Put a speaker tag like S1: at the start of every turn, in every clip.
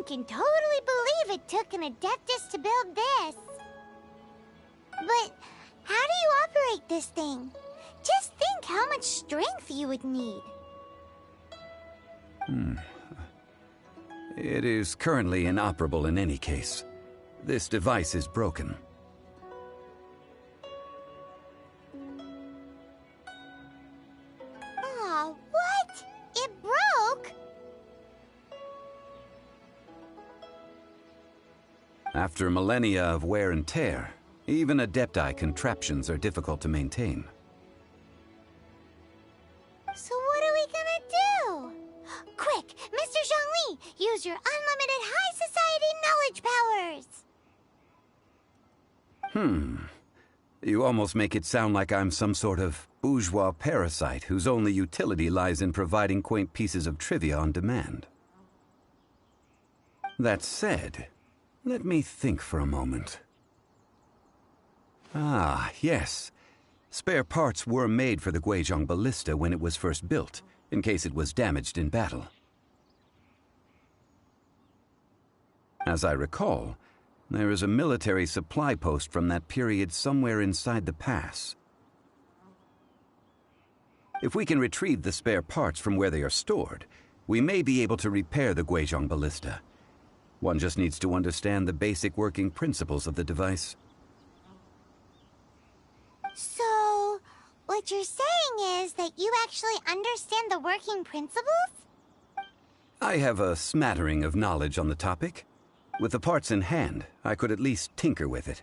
S1: can totally believe it took an Adeptus to build this. But how do you operate this thing? Just think how much strength you would need.
S2: It is currently inoperable in any case. This device is broken.
S1: Aw, what? It broke?
S2: After millennia of wear and tear, even Adepti contraptions are difficult to maintain.
S1: So what are we gonna do? Quick, Mr. Zhongli, use your unlimited high society knowledge powers!
S2: You almost make it sound like I'm some sort of bourgeois parasite whose only utility lies in providing quaint pieces of trivia on demand. That said, let me think for a moment. Ah, yes. Spare parts were made for the Guizhong Ballista when it was first built, in case it was damaged in battle. As I recall, there is a military supply post from that period somewhere inside the pass. If we can retrieve the spare parts from where they are stored, we may be able to repair the Guizhong Ballista. One just needs to understand the basic working principles of the device.
S1: So, what you're saying is that you actually understand the working principles?
S2: I have a smattering of knowledge on the topic. With the parts in hand, I could at least tinker with it.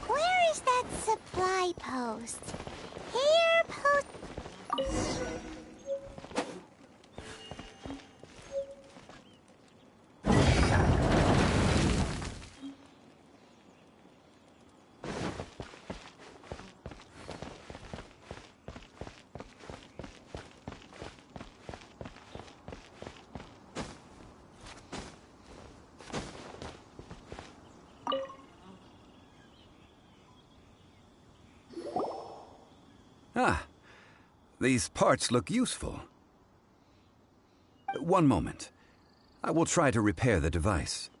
S1: Where is that supply post? Here, post...
S2: Ah, these parts look useful. One moment. I will try to repair the device.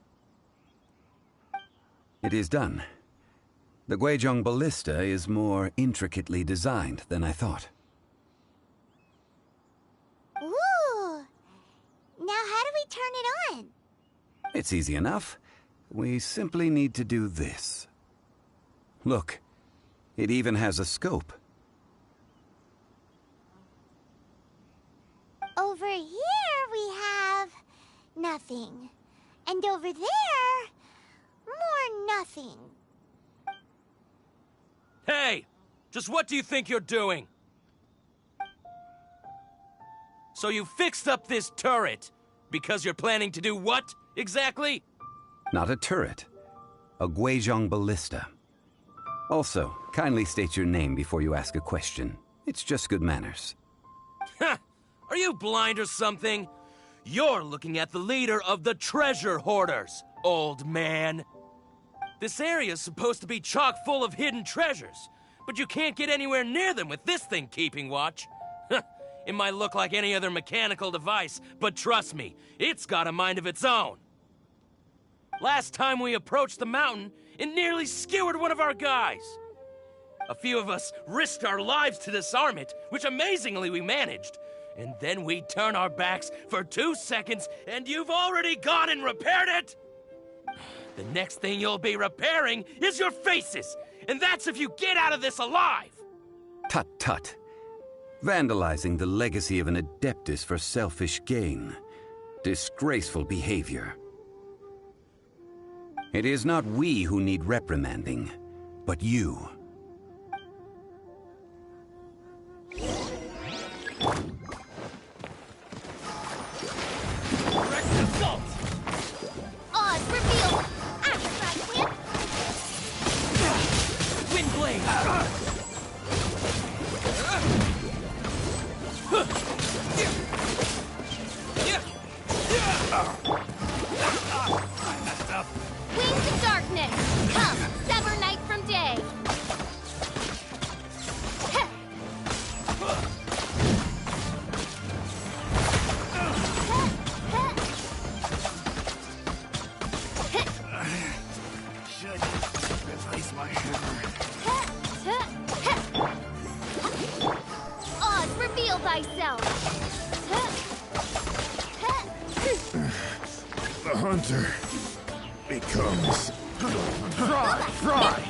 S2: It is done. The Guizhong Ballista is more intricately designed than I thought.
S1: Ooh! Now how do we turn it on?
S2: It's easy enough. We simply need to do this. Look, it even has a scope.
S1: Over here we have... nothing. And over there... more nothing.
S3: Hey! Just what do you think you're doing? So you fixed up this turret because you're planning to do what, exactly?
S2: Not a turret. A Guizhong Ballista. Also, kindly state your name before you ask a question. It's just good manners.
S3: Ha! Are you blind or something? You're looking at the leader of the treasure hoarders, old man. This area's supposed to be chock full of hidden treasures, but you can't get anywhere near them with this thing keeping watch. It might look like any other mechanical device, but trust me, it's got a mind of its own. Last time we approached the mountain, it nearly skewered one of our guys. A few of us risked our lives to disarm it, which amazingly we managed. And then we turn our backs for 2 seconds, and you've already gone and repaired it? The next thing you'll be repairing is your faces, and that's if you get out of this alive!
S2: Tut tut. Vandalizing the legacy of an Adeptus for selfish gain. Disgraceful behavior. It is not we who need reprimanding, but you.
S1: Oz, reveal! Astride whip!
S3: Windblade!
S1: Wings of darkness! Come, sever night from day!
S4: The hunter becomes fry.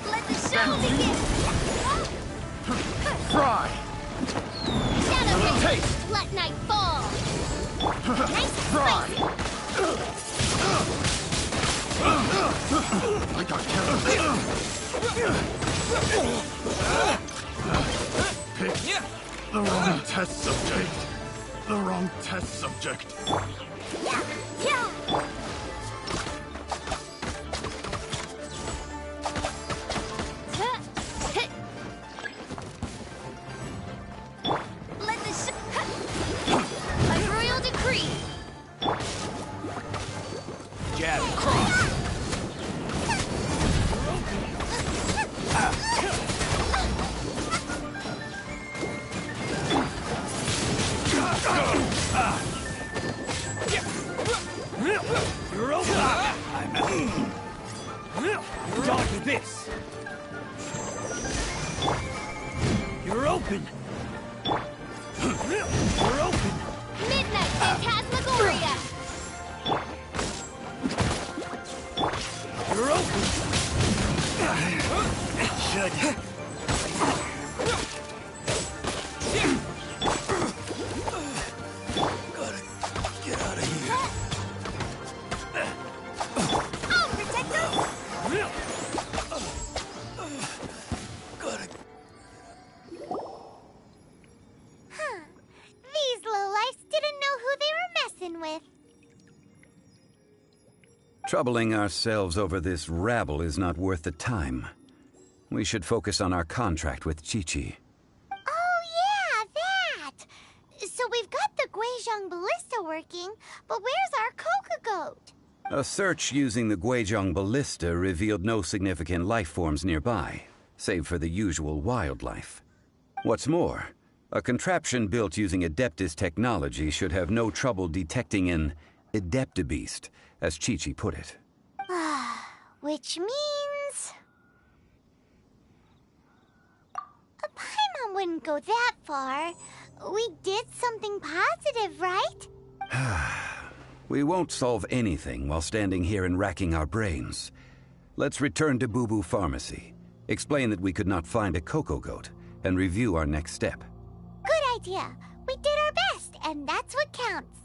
S1: Let the show begin!
S4: Fry.
S1: Shadow Rain!
S4: Taste.
S1: Let night fall! Nice
S4: Fry.
S1: spicy!
S4: I got killed. Pick the wrong test subject. The wrong test subject.
S1: Yeah! Yeah! Let the by royal decree!
S3: Jab, cross. You're over. I'm out. Dodge this. You're open. You're open.
S1: Midnight Phantasmagoria!
S3: You're open. Should. Gotta get out of here.
S1: I'll protect us!
S3: Gotta.
S1: Huh. These lowlifes didn't know who they were messing with.
S2: Troubling ourselves over this rabble is not worth the time. We should focus on our contract with Chi-Chi.
S1: Oh, yeah, that! So we've got the Guizhong Ballista working, but where's our Coca Goat?
S2: A search using the Guizhong Ballista revealed no significant life forms nearby, save for the usual wildlife. What's more, a contraption built using Adeptus technology should have no trouble detecting an Adeptabeast, as Chi-Chi put it.
S1: Which means... Paimon wouldn't go that far. We did something positive, right?
S2: We won't solve anything while standing here and racking our brains. Let's return to Boo Boo Pharmacy, explain that we could not find a Coco Goat, and review our next step.
S1: Good idea. We did our best, and that's what counts.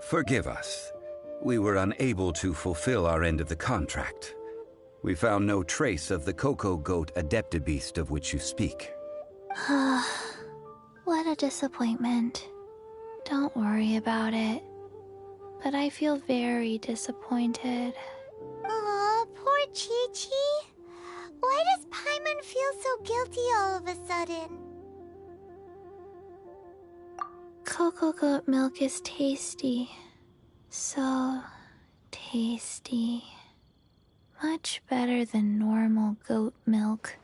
S2: Forgive us. We were unable to fulfill our end of the contract. We found no trace of the Coco Goat Adeptabeast of which you speak.
S5: What a disappointment. Don't worry about it. But I feel very disappointed.
S1: Aw, poor Chi-Chi. Why does everyone feel so guilty all of a sudden?
S5: Cocoa goat milk is tasty. So tasty. Much better than normal goat milk.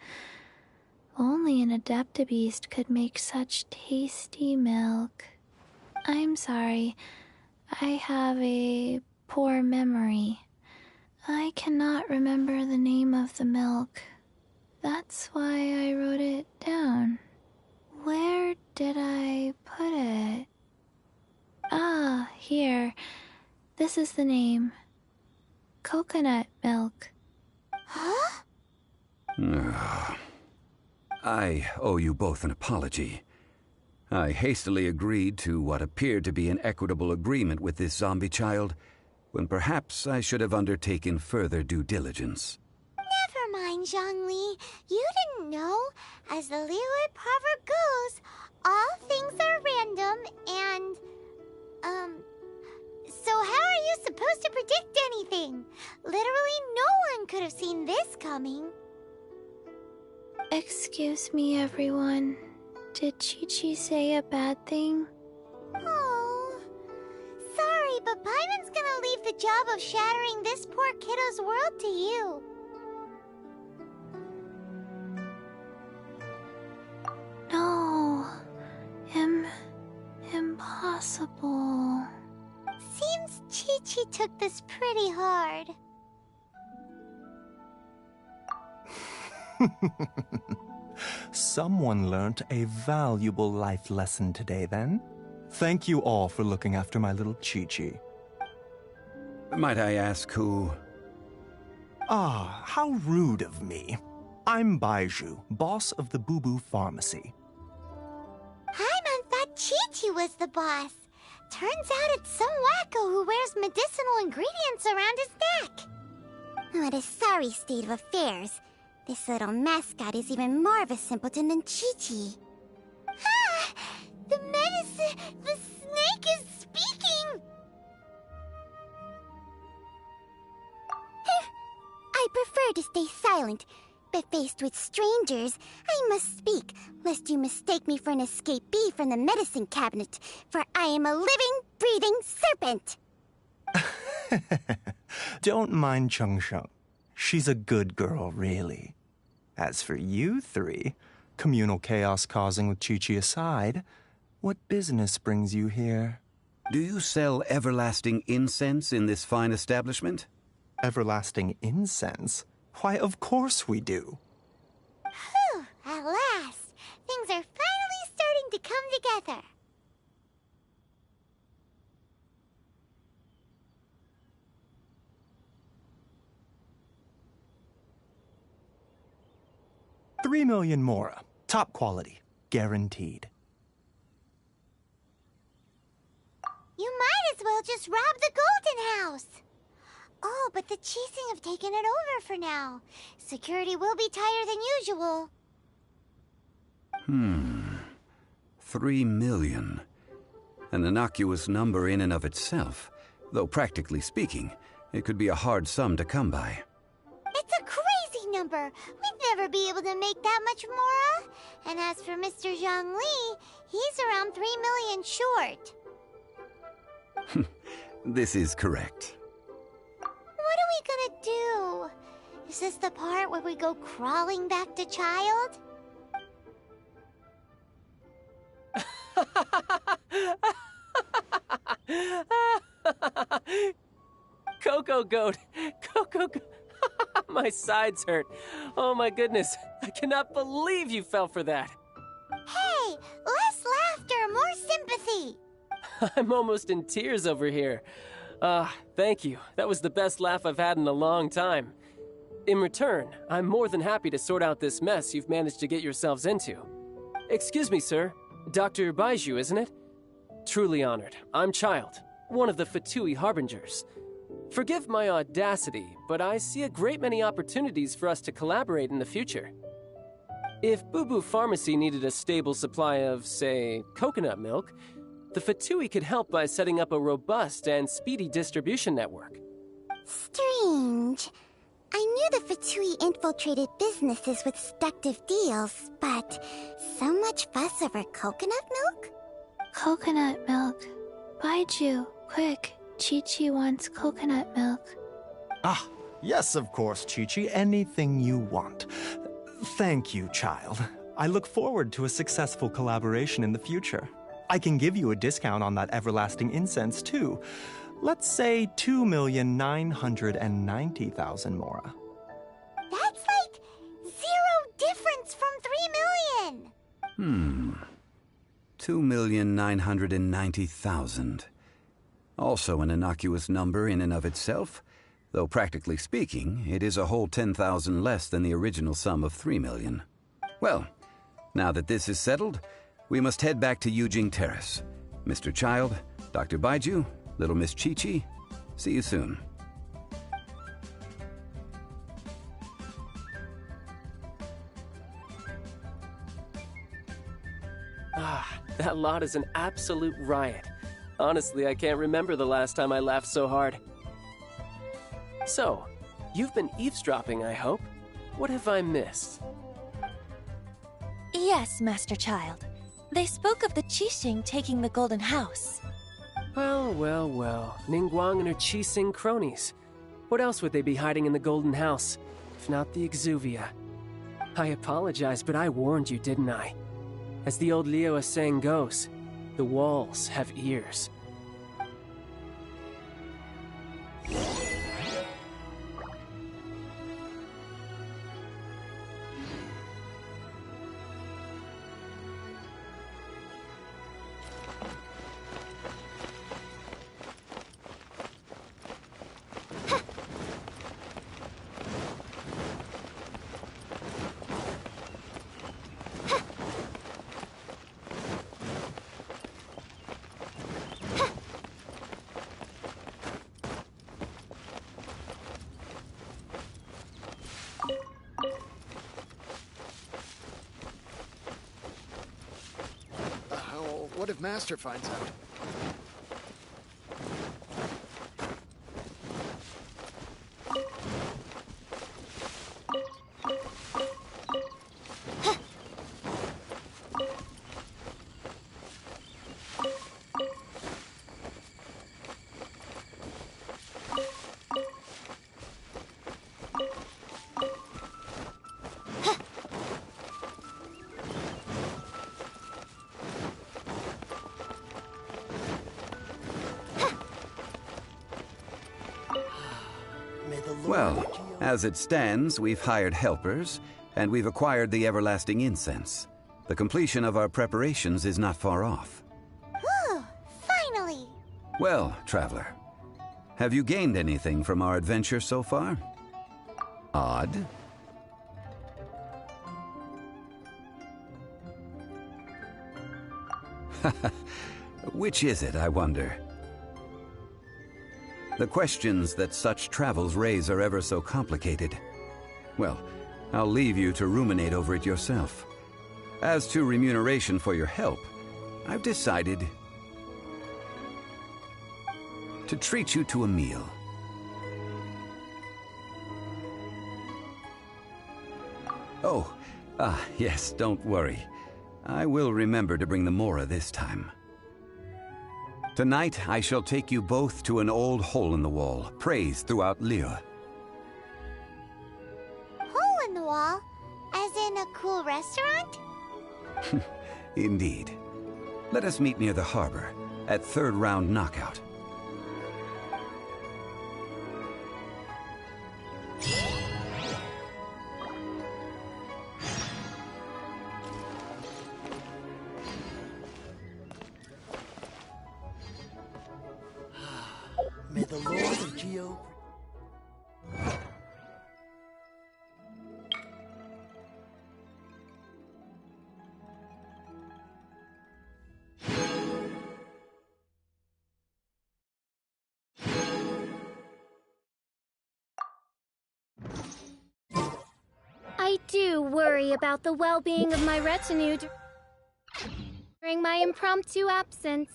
S5: Only an Adeptabeast could make such tasty milk. I'm sorry. I have a poor memory. I cannot remember the name of the milk. That's why I wrote it down. Where did I put it? Ah, here. This is the name. Coconut milk.
S1: Huh?
S2: I owe you both an apology. I hastily agreed to what appeared to be an equitable agreement with this zombie child, when perhaps I should have undertaken further due diligence.
S1: Never mind, Zhongli. You didn't know. As the Liyue proverb goes, all things are random and, so how are you supposed to predict anything? Literally no one could have seen this coming.
S5: Excuse me, everyone. Did Chi-Chi say a bad thing?
S1: Oh, sorry, but Paimon's gonna leave the job of shattering this poor kiddo's world to you.
S5: No. Impossible.
S1: Seems Chi-Chi took this pretty hard.
S6: Someone learnt a valuable life lesson today, then. Thank you all for looking after my little Chi-Chi.
S2: Might I ask who?
S6: Ah, how rude of me. I'm Baiju, boss of the Boo Boo Pharmacy.
S1: Paimon thought Chi-Chi was the boss. Turns out it's some wacko who wears medicinal ingredients around his neck. What a sorry state of affairs. This little mascot is even more of a simpleton than Chi-Chi. Ah! The medicine... the snake is speaking! I prefer to stay silent, but faced with strangers, I must speak, lest you mistake me for an escapee from the medicine cabinet, for I am a living, breathing serpent!
S6: Don't mind Chung Sheng. She's a good girl, really. As for you three, communal chaos causing with Chi-Chi aside, what business brings you here?
S2: Do you sell everlasting incense in this fine establishment?
S6: Everlasting incense? Why, of course we do.
S1: Whew, at last, things are finally starting to come together.
S6: $3 million Mora. Top quality. Guaranteed.
S1: You might as well just rob the Golden House. Oh, but the Chising have taken it over for now. Security will be tighter than usual.
S2: 3 million. An innocuous number in and of itself, though practically speaking, it could be a hard sum to come by.
S1: It's a crazy number. We'd never be able to make that much Mora. And as for Mr. Zhongli, he's around 3 million short.
S2: This is correct.
S1: What are we gonna do? Is this the part where we go crawling back to child?
S3: Cocoa goat! Cocoa goat! My sides hurt. Oh my goodness. I cannot believe you fell for that.
S1: Hey, less laughter, more sympathy.
S3: I'm almost in tears over here. Thank you. That was the best laugh I've had in a long time. In return, I'm more than happy to sort out this mess you've managed to get yourselves into. Excuse me, sir. Dr. Baiju, isn't it? Truly honored. I'm Child, one of the Fatui Harbingers. Forgive my audacity, but I see a great many opportunities for us to collaborate in the future. If Boo Boo Pharmacy needed a stable supply of, say, coconut milk, the Fatui could help by setting up a robust and speedy distribution network.
S1: Strange. I knew the Fatui infiltrated businesses with seductive deals, but so much fuss over coconut milk?
S5: Coconut milk. Baiju, quick. Chi-Chi wants coconut milk.
S6: Ah, yes, of course, Chi-Chi. Anything you want. Thank you, child. I look forward to a successful collaboration in the future. I can give you a discount on that everlasting incense, too. Let's say 2,990,000 mora.
S1: That's like 0 difference from 3 million!
S2: 2,990,000. Also an innocuous number in and of itself, though practically speaking, it is a whole 10,000 less than the original sum of 3 million. Well, now that this is settled, we must head back to Yujing Terrace. Mr. Child, Dr. Baiju, Little Miss Chi-Chi, see you soon.
S7: Ah, that lot is an absolute riot. Honestly, I can't remember the last time I laughed so hard. So, you've been eavesdropping, I hope? What have I missed?
S8: Yes, Master Child. They spoke of the Qixing taking the Golden House.
S7: Well, well, well. Ningguang and her Qixing cronies. What else would they be hiding in the Golden House, if not the Exuvia? I apologize, but I warned you, didn't I? As the old Liyue saying goes, the walls have ears.
S9: What if Master finds out?
S2: Well, as it stands, we've hired helpers, and we've acquired the everlasting incense. The completion of our preparations is not far off.
S1: Whew, finally!
S2: Well, traveler, have you gained anything from our adventure so far? Odd. Which is it, I wonder? The questions that such travels raise are ever so complicated. Well, I'll leave you to ruminate over it yourself. As to remuneration for your help, I've decided to treat you to a meal. Oh, yes, don't worry. I will remember to bring the Mora this time. Tonight, I shall take you both to an old hole-in-the-wall, praised throughout Liyue.
S1: Hole in the wall? As in a cool restaurant?
S2: Indeed. Let us meet near the harbor, at third round knockout.
S9: May the Lord of Geo...
S10: I do worry about the well-being of my retinue during my impromptu absence.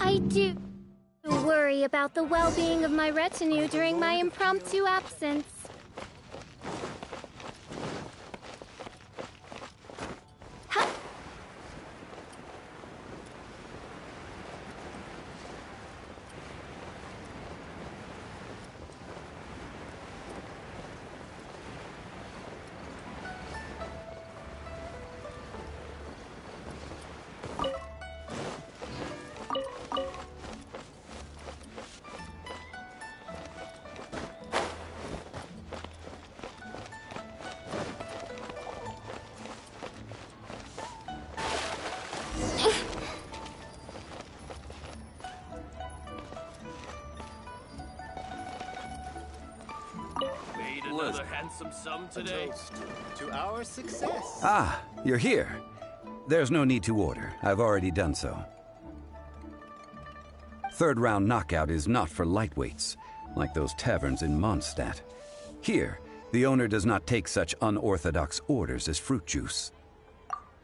S10: I do worry about the well-being of my retinue during my impromptu absence.
S3: Another handsome sum today.
S9: Toast to our success.
S2: Ah, you're here. There's no need to order. I've already done so. Third round knockout is not for lightweights, like those taverns in Mondstadt. Here, the owner does not take such unorthodox orders as fruit juice.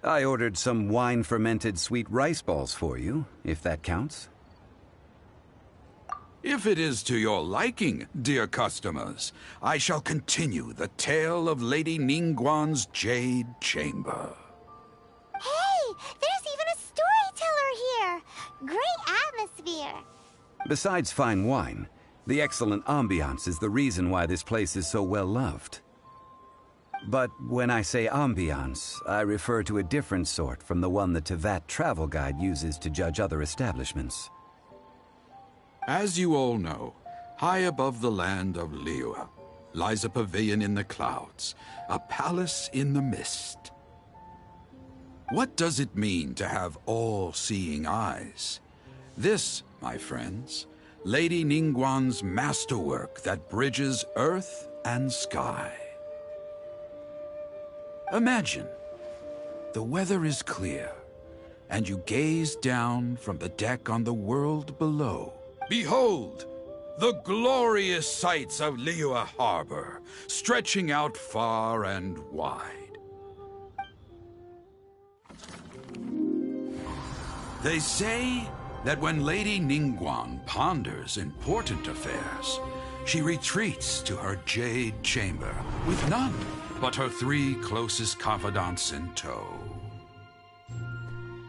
S2: I ordered some wine-fermented sweet rice balls for you, if that counts.
S11: If it is to your liking, dear customers, I shall continue the tale of Lady Ningguang's Jade Chamber.
S1: Hey, there's even a storyteller here! Great atmosphere!
S2: Besides fine wine, the excellent ambiance is the reason why this place is so well loved. But when I say ambiance, I refer to a different sort from the one the Tevat travel guide uses to judge other establishments.
S11: As you all know, high above the land of Liyue lies a pavilion in the clouds, a palace in the mist. What does it mean to have all-seeing eyes? This, my friends, Lady Ningguang's masterwork that bridges earth and sky. Imagine, the weather is clear, and you gaze down from the deck on the world below. Behold, the glorious sights of Liyue Harbor, stretching out far and wide. They say that when Lady Ningguang ponders important affairs, she retreats to her Jade Chamber with none but her 3 closest confidants in tow.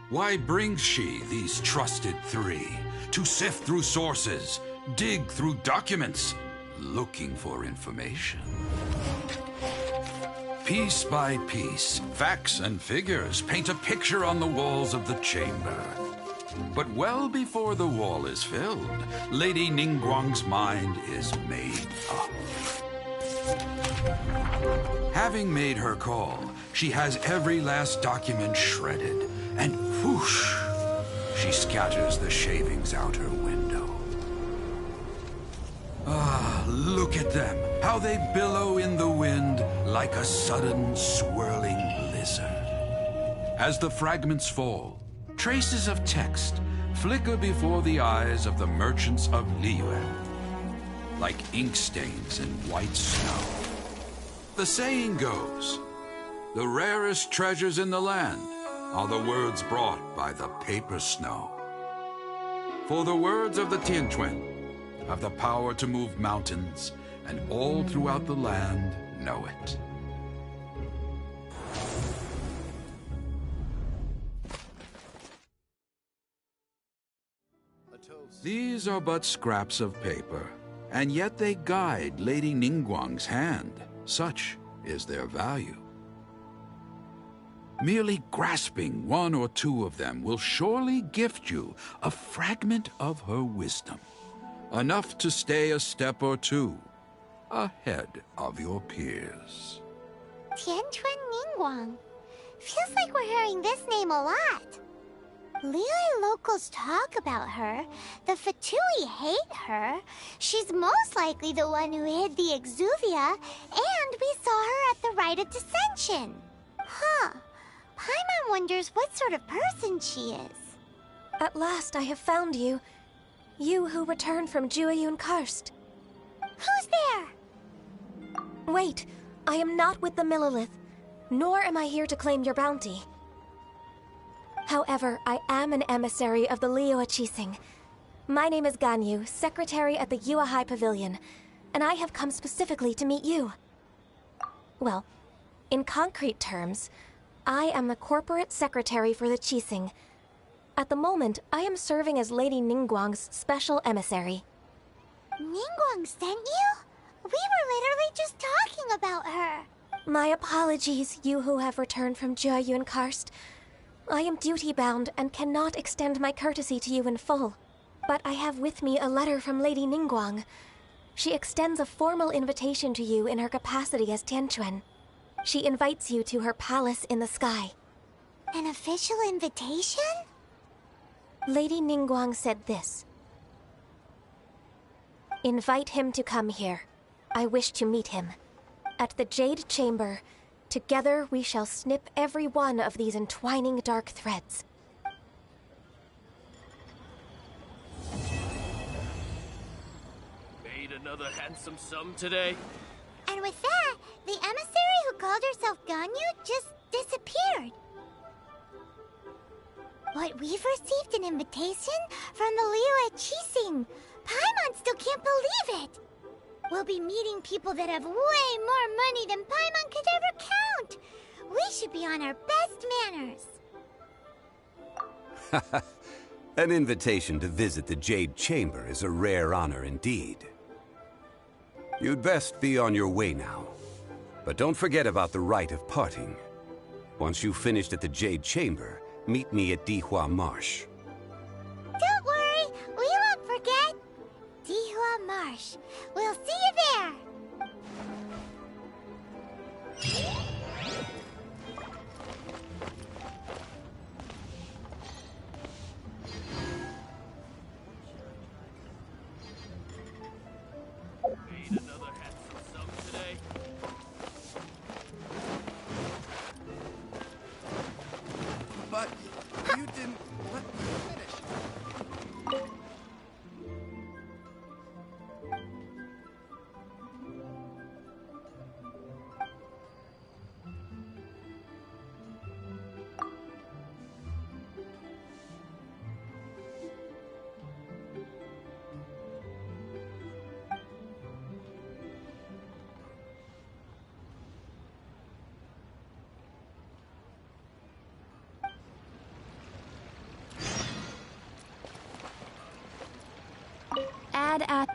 S11: Why brings she these trusted 3 to sift through sources, dig through documents, looking for information? Piece by piece, facts and figures paint a picture on the walls of the chamber. But well before the wall is filled, Lady Ningguang's mind is made up. Having made her call, she has every last document shredded, and whoosh, she scatters the shavings out her window. Ah, look at them, how they billow in the wind like a sudden swirling blizzard. As the fragments fall, traces of text flicker before the eyes of the merchants of Liyue, like ink stains in white snow. The saying goes, the rarest treasures in the land are the words brought by the paper snow. For the words of the Tianquan have the power to move mountains, and all throughout the land know it. These are but scraps of paper, and yet they guide Lady Ningguang's hand. Such is their value. Merely grasping 1 or 2 of them will surely gift you a fragment of her wisdom, enough to stay a step or 2 ahead of your peers.
S1: Tianquan Ningguang. Feels like we're hearing this name a lot. Liyue locals talk about her. The Fatui hate her. She's most likely the one who hid the Exuvia, and we saw her at the Rite of Dissension. Huh. Paimon wonders what sort of person she is.
S8: At last I have found you. You who returned from Jueyun Karst.
S1: Who's there?
S8: Wait, I am not with the Millelith, nor am I here to claim your bounty. However, I am an emissary of the Liyue Qixing. My name is Ganyu, secretary at the Yuehai Pavilion, and I have come specifically to meet you. Well, in concrete terms, I am the corporate secretary for the Qixing. At the moment, I am serving as Lady Ningguang's special emissary.
S1: Ningguang sent you? We were literally just talking about her.
S8: My apologies, you who have returned from Jueyun Karst. I am duty-bound and cannot extend my courtesy to you in full. But I have with me a letter from Lady Ningguang. She extends a formal invitation to you in her capacity as Tianquan. She invites you to her palace in the sky.
S1: An official invitation?
S8: Lady Ningguang said this. Invite him to come here. I wish to meet him. At the Jade Chamber, together we shall snip every one of these entwining dark threads.
S3: Made another handsome sum today.
S1: And with that, the emissary who called herself Ganyu just disappeared. But we've received an invitation from the Liyue Qixing. Paimon still can't believe it. We'll be meeting people that have way more money than Paimon could ever count. We should be on our best manners.
S2: An invitation to visit the Jade Chamber is a rare honor indeed. You'd best be on your way now. But don't forget about the rite of parting. Once you've finished at the Jade Chamber, meet me at Dihua Marsh.
S1: Don't worry, we won't forget. Dihua Marsh. We'll see you there.
S3: Made another handsome sum today.
S9: But you didn't let me finish.
S10: Add at...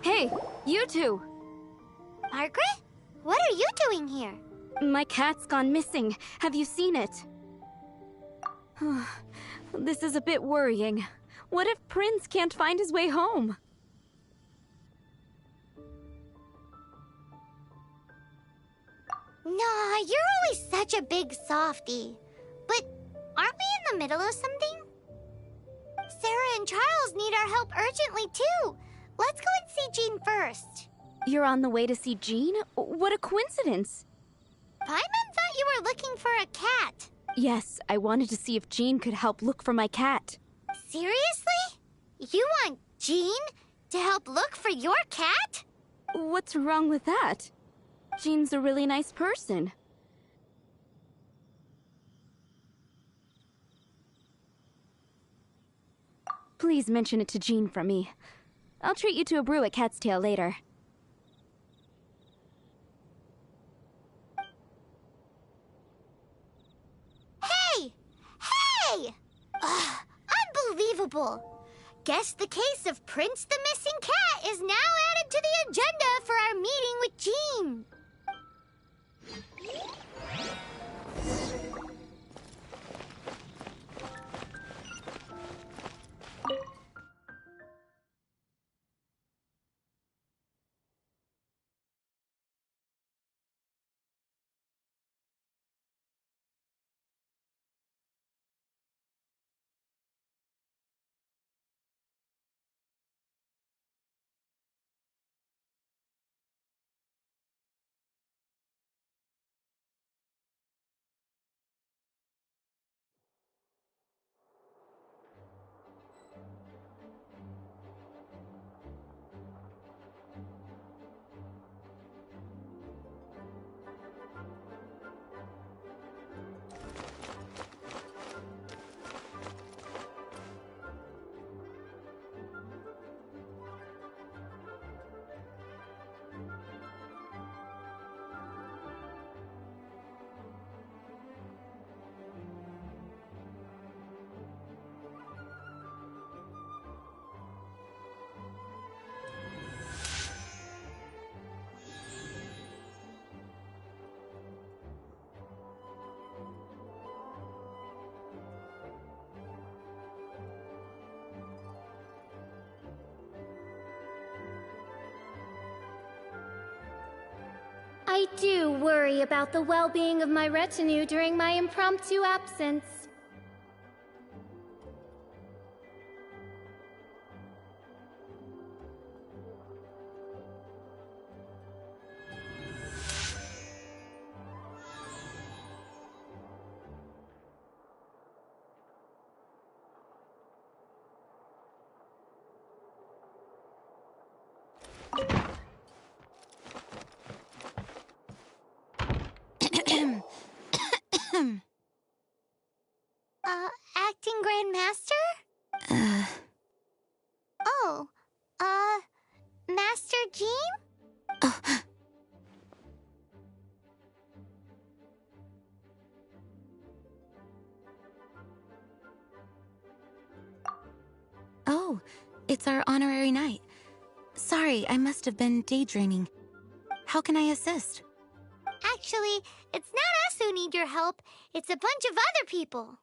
S12: Hey, you two!
S1: Margaret? What are you doing here?
S12: My cat's gone missing. Have you seen it? This is a bit worrying. What if Prince can't find his way home?
S1: You're always such a big softie. But aren't we in the middle of something? Sarah and Charles need our help urgently, too. Let's go and see Jean first.
S12: You're on the way to see Jean? What a coincidence.
S1: Paimon thought you were looking for a cat.
S12: Yes, I wanted to see if Jean could help look for my cat.
S1: Seriously? You want Jean to help look for your cat?
S12: What's wrong with that? Jean's a really nice person. Please mention it to Jean from me. I'll treat you to a brew at Cat's Tail later.
S1: Hey! Hey! Ugh, unbelievable! Guess the case of Prince the Missing Cat is now added to the agenda for our meeting with Jean.
S10: I do worry about the well-being of my retinue during my impromptu absence.
S1: Acting Grandmaster? Oh, Master Jean?
S13: Oh, it's our honorary night. Sorry, I must have been daydreaming. How can I assist?
S1: Actually, it's not us who need your help. It's a bunch of other people.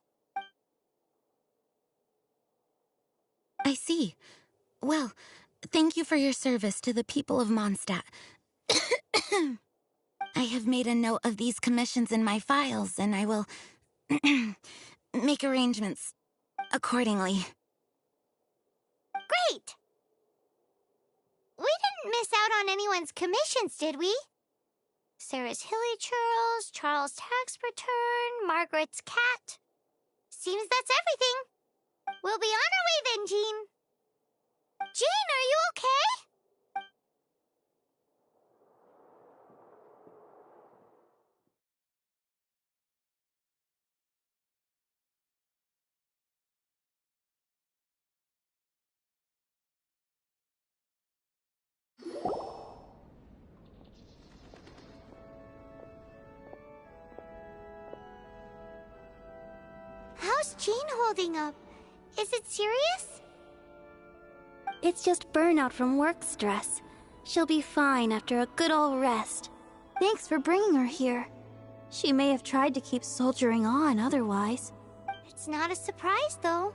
S13: I see. Well, thank you for your service to the people of Mondstadt. I have made a note of these commissions in my files, and I will make arrangements accordingly.
S1: Great! We didn't miss out on anyone's commissions, did we? Sarah's Hilly Churls, Charles' tax return, Margaret's cat. Seems that's everything. We'll be on our way then, Jean. Jean, are you okay? How's Jean holding up? Is it serious?
S10: It's just burnout from work stress. She'll be fine after a good old rest. Thanks for bringing her here. She may have tried to keep soldiering on otherwise.
S1: It's not a surprise, though.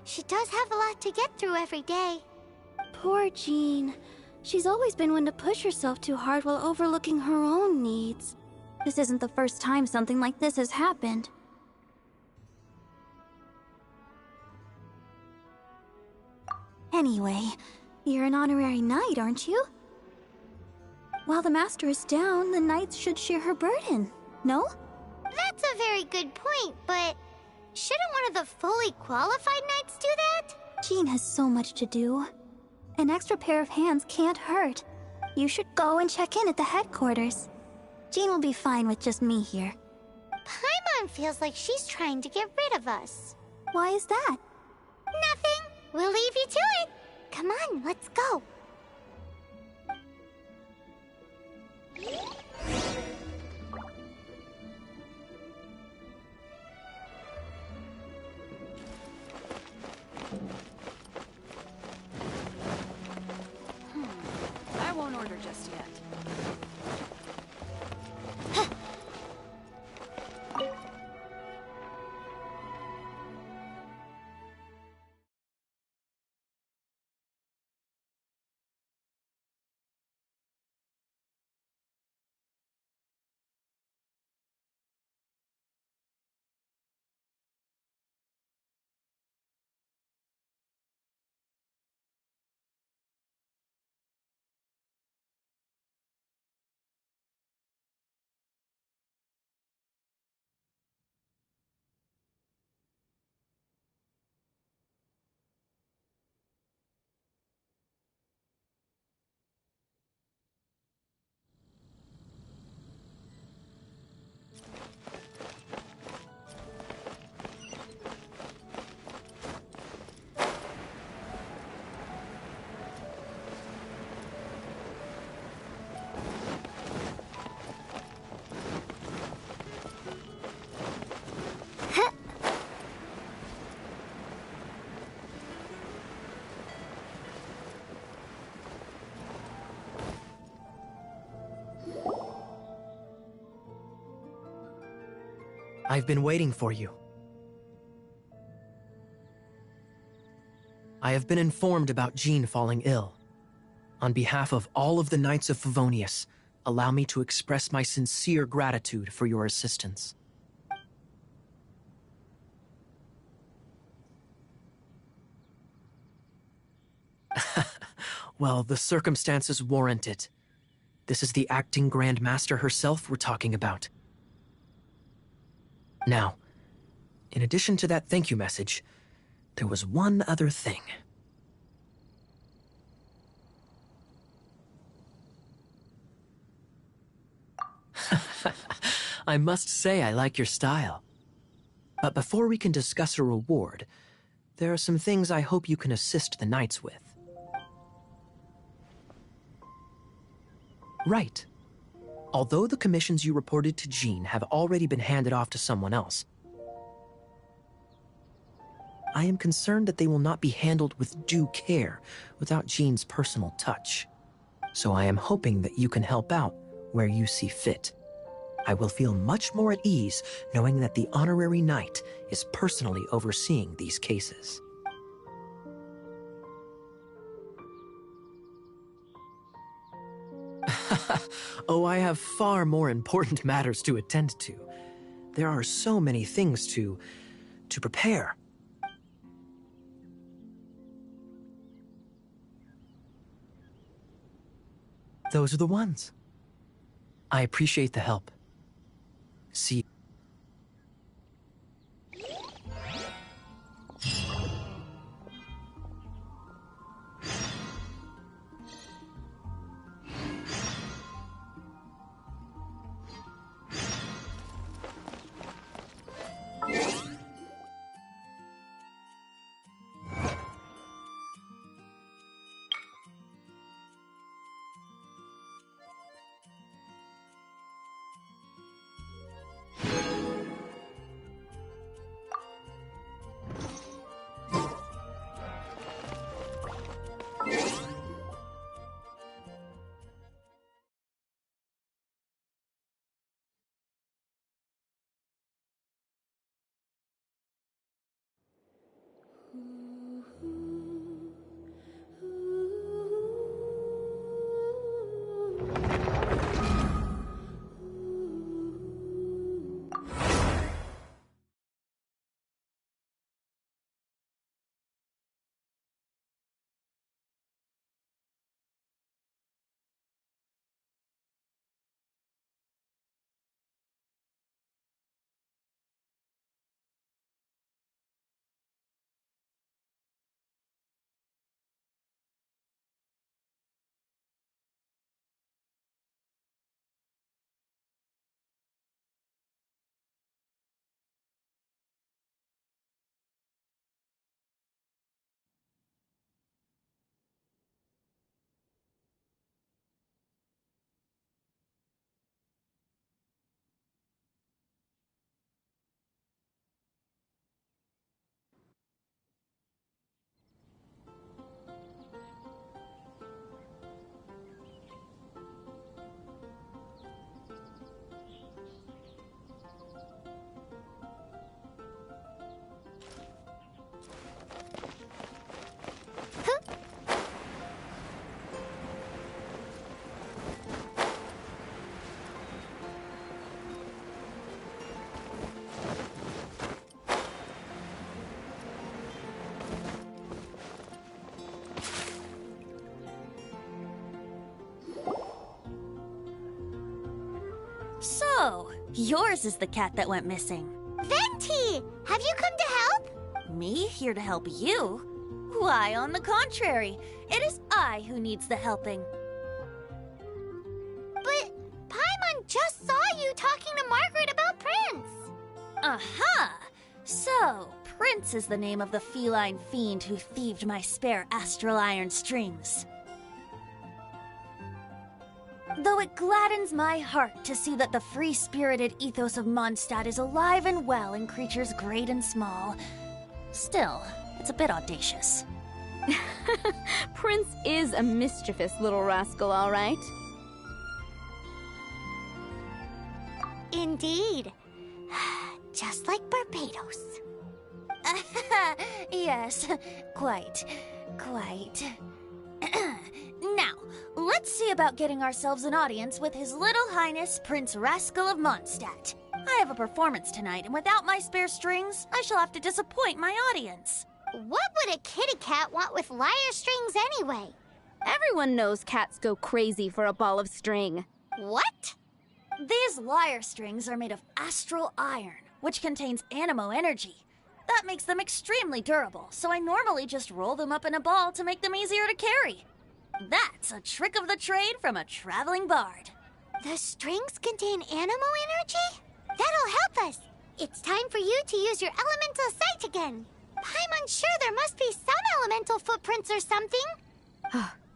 S1: She does have a lot to get through every day.
S10: Poor Jean. She's always been one to push herself too hard while overlooking her own needs. This isn't the first time something like this has happened. Anyway, you're an honorary knight, aren't you? While the master is down, the knights should share her burden, no?
S1: That's a very good point, but shouldn't one of the fully qualified knights do that?
S10: Jean has so much to do. An extra pair of hands can't hurt. You should go and check in at the headquarters. Jean will be fine with just me here.
S1: Paimon feels like she's trying to get rid of us.
S10: Why is that?
S1: Nothing. We'll leave you to it. Come on, let's go.
S12: I won't order just yet.
S14: I've been waiting for you. I have been informed about Jean falling ill. On behalf of all of the Knights of Favonius, allow me to express my sincere gratitude for your assistance. Well, the circumstances warrant it. This is the acting Grand Master herself we're talking about. Now, in addition to that thank you message, there was one other thing. I must say I like your style. But before we can discuss a reward, there are some things I hope you can assist the Knights with. Right. Although the commissions you reported to Jean have already been handed off to someone else, I am concerned that they will not be handled with due care without Jean's personal touch. So I am hoping that you can help out where you see fit. I will feel much more at ease knowing that the honorary knight is personally overseeing these cases. Oh, I have far more important matters to attend to. There are so many things to prepare. Those are the ones. I appreciate the help. See.
S15: Yours is the cat that went missing.
S1: Venti! Have you come to help?
S15: Me here to help you? Why, on the contrary, it is I who needs the helping.
S1: But Paimon just saw you talking to Margaret about Prince.
S15: Aha! So, Prince is the name of the feline fiend who thieved my spare astral iron strings. Though it gladdens my heart to see that the free-spirited ethos of Mondstadt is alive and well in creatures great and small, still, it's a bit audacious.
S12: Prince is a mischievous little rascal, all right.
S1: Indeed. Just like Barbados.
S15: Yes, quite. Now, let's see about getting ourselves an audience with His Little Highness Prince Rascal of Mondstadt. I have a performance tonight, and without my spare strings, I shall have to disappoint my audience.
S1: What would a kitty cat want with lyre strings anyway?
S12: Everyone knows cats go crazy for a ball of string.
S1: What?
S15: These lyre strings are made of astral iron, which contains anemo energy. That makes them extremely durable, so I normally just roll them up in a ball to make them easier to carry. That's a trick of the trade from a traveling bard.
S1: The strings contain anemo energy? That'll help us. It's time for you to use your elemental sight again. I'm unsure there must be some elemental footprints or something.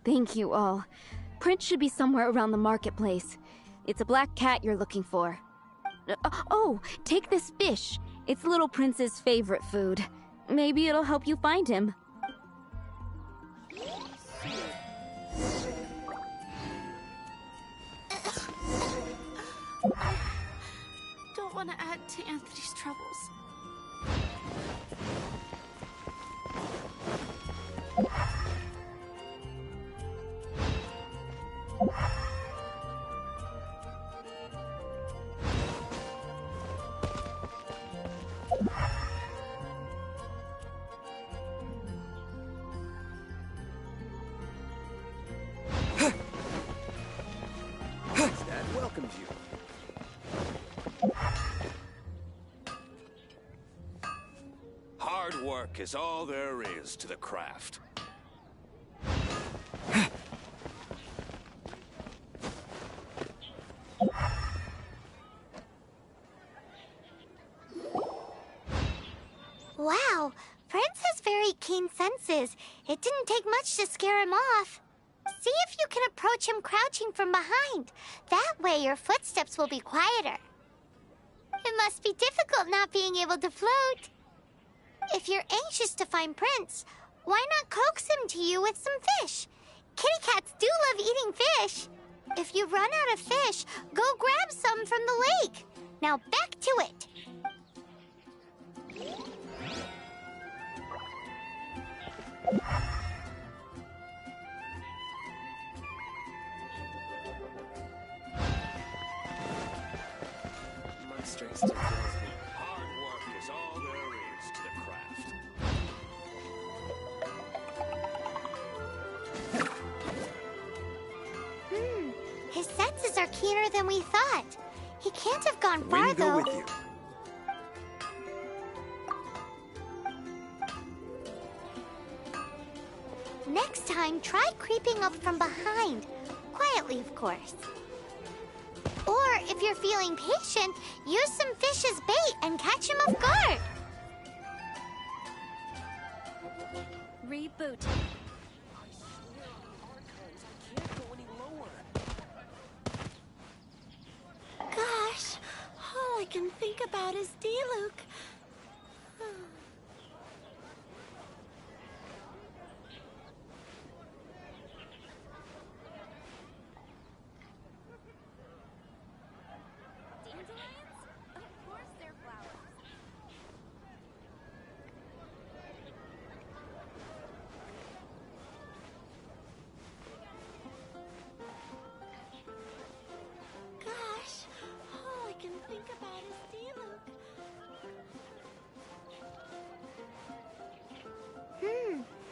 S12: Thank you all. Prince should be somewhere around the marketplace. It's a black cat you're looking for. Oh, take this fish. It's Little Prince's favorite food. Maybe it'll help you find him.
S16: Don't want to add to Anthony's troubles.
S9: Dad welcomes you.
S17: Hard work is all there is to the craft.
S1: Wow, Prince has very keen senses. It didn't take much to scare him off. See if you can approach him crouching from behind. That way your footsteps will be quieter. It must be difficult not being able to float. If you're anxious to find Prince, why not coax him to you with some fish? Kitty cats do love eating fish. If you run out of fish, go grab some from the lake. Now back to it.
S17: Monstrous to hard work is all there is to the craft.
S1: His senses are keener than we thought. He can't have gone far,
S9: We can go
S1: though.
S9: with you.
S1: Next time, try creeping up from behind. Quietly, of course. Or, if you're feeling patient, use some fish as bait and catch him off guard.
S15: Reboot.
S16: Gosh, all I can think about is D-Luke. Gosh, all I can think about is D-Luke.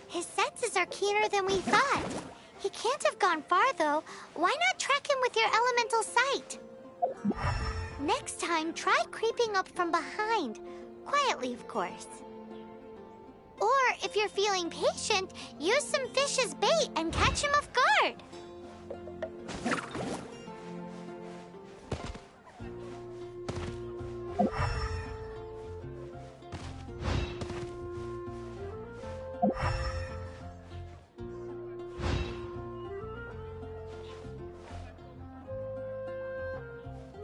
S1: His senses are keener than we thought. He can't have gone far, though. Why not track him with your elemental sight? Next time, try creeping up from behind. Quietly, of course. Or, if you're feeling patient, use some fish as bait and catch him off guard.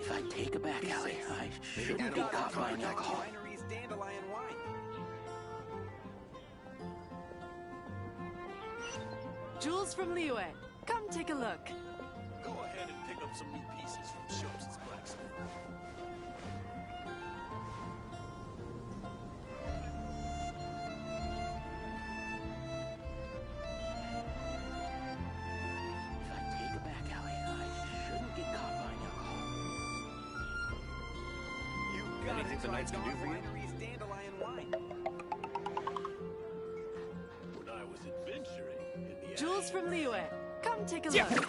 S9: If I take a back alley, I shouldn't get caught buying alcohol.
S18: Jewels from Liyue. Come take a look.
S17: Go ahead and pick up some new pieces from Shops' blacksmith.
S9: If I take a back alley, I shouldn't get caught buying alcohol.
S17: Anything the Knights can do for you? When I was adventuring in the
S18: Jewels from Liyue. Come take a look.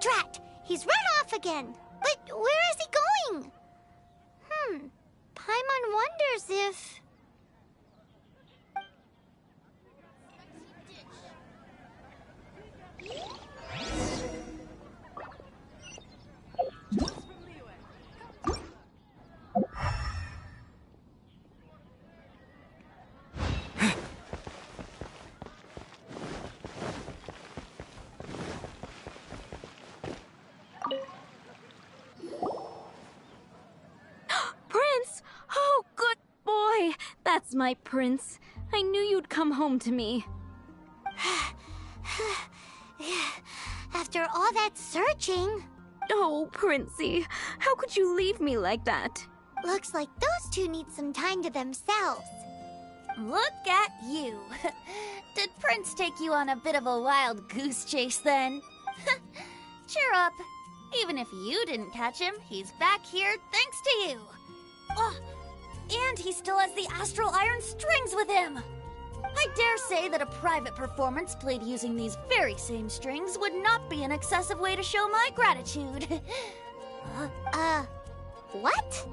S1: Drat! He's run off again! But where is he going? Paimon wonders if...
S12: Prince! Oh, good boy! That's my prince. I knew you'd come home to me.
S1: After all that searching...
S12: Oh, Princey, how could you leave me like that?
S1: Looks like those two need some time to themselves.
S15: Look at you. Did Prince take you on a bit of a wild goose chase then? Cheer up. Even if you didn't catch him, he's back here thanks to you. Oh, and he still has the astral iron strings with him. I dare say that a private performance played using these very same strings would not be an excessive way to show my gratitude.
S1: What?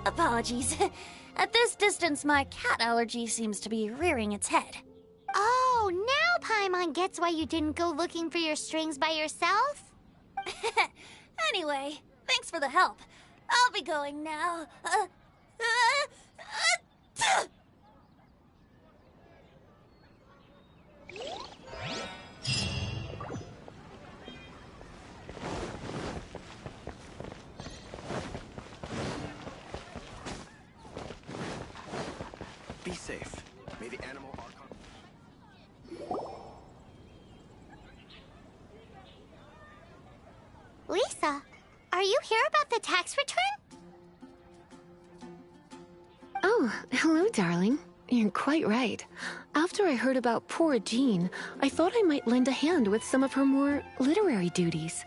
S15: Apologies. At this distance, my cat allergy seems to be rearing its head.
S1: Oh, now Paimon gets why you didn't go looking for your strings by yourself?
S15: Anyway, thanks for the help. I'll be going now.
S9: Be safe. May the animal archon...
S1: Lisa, are you here about the tax return?
S19: Oh, hello, darling. You're quite right. After I heard about poor Jean, I thought I might lend a hand with some of her more literary duties.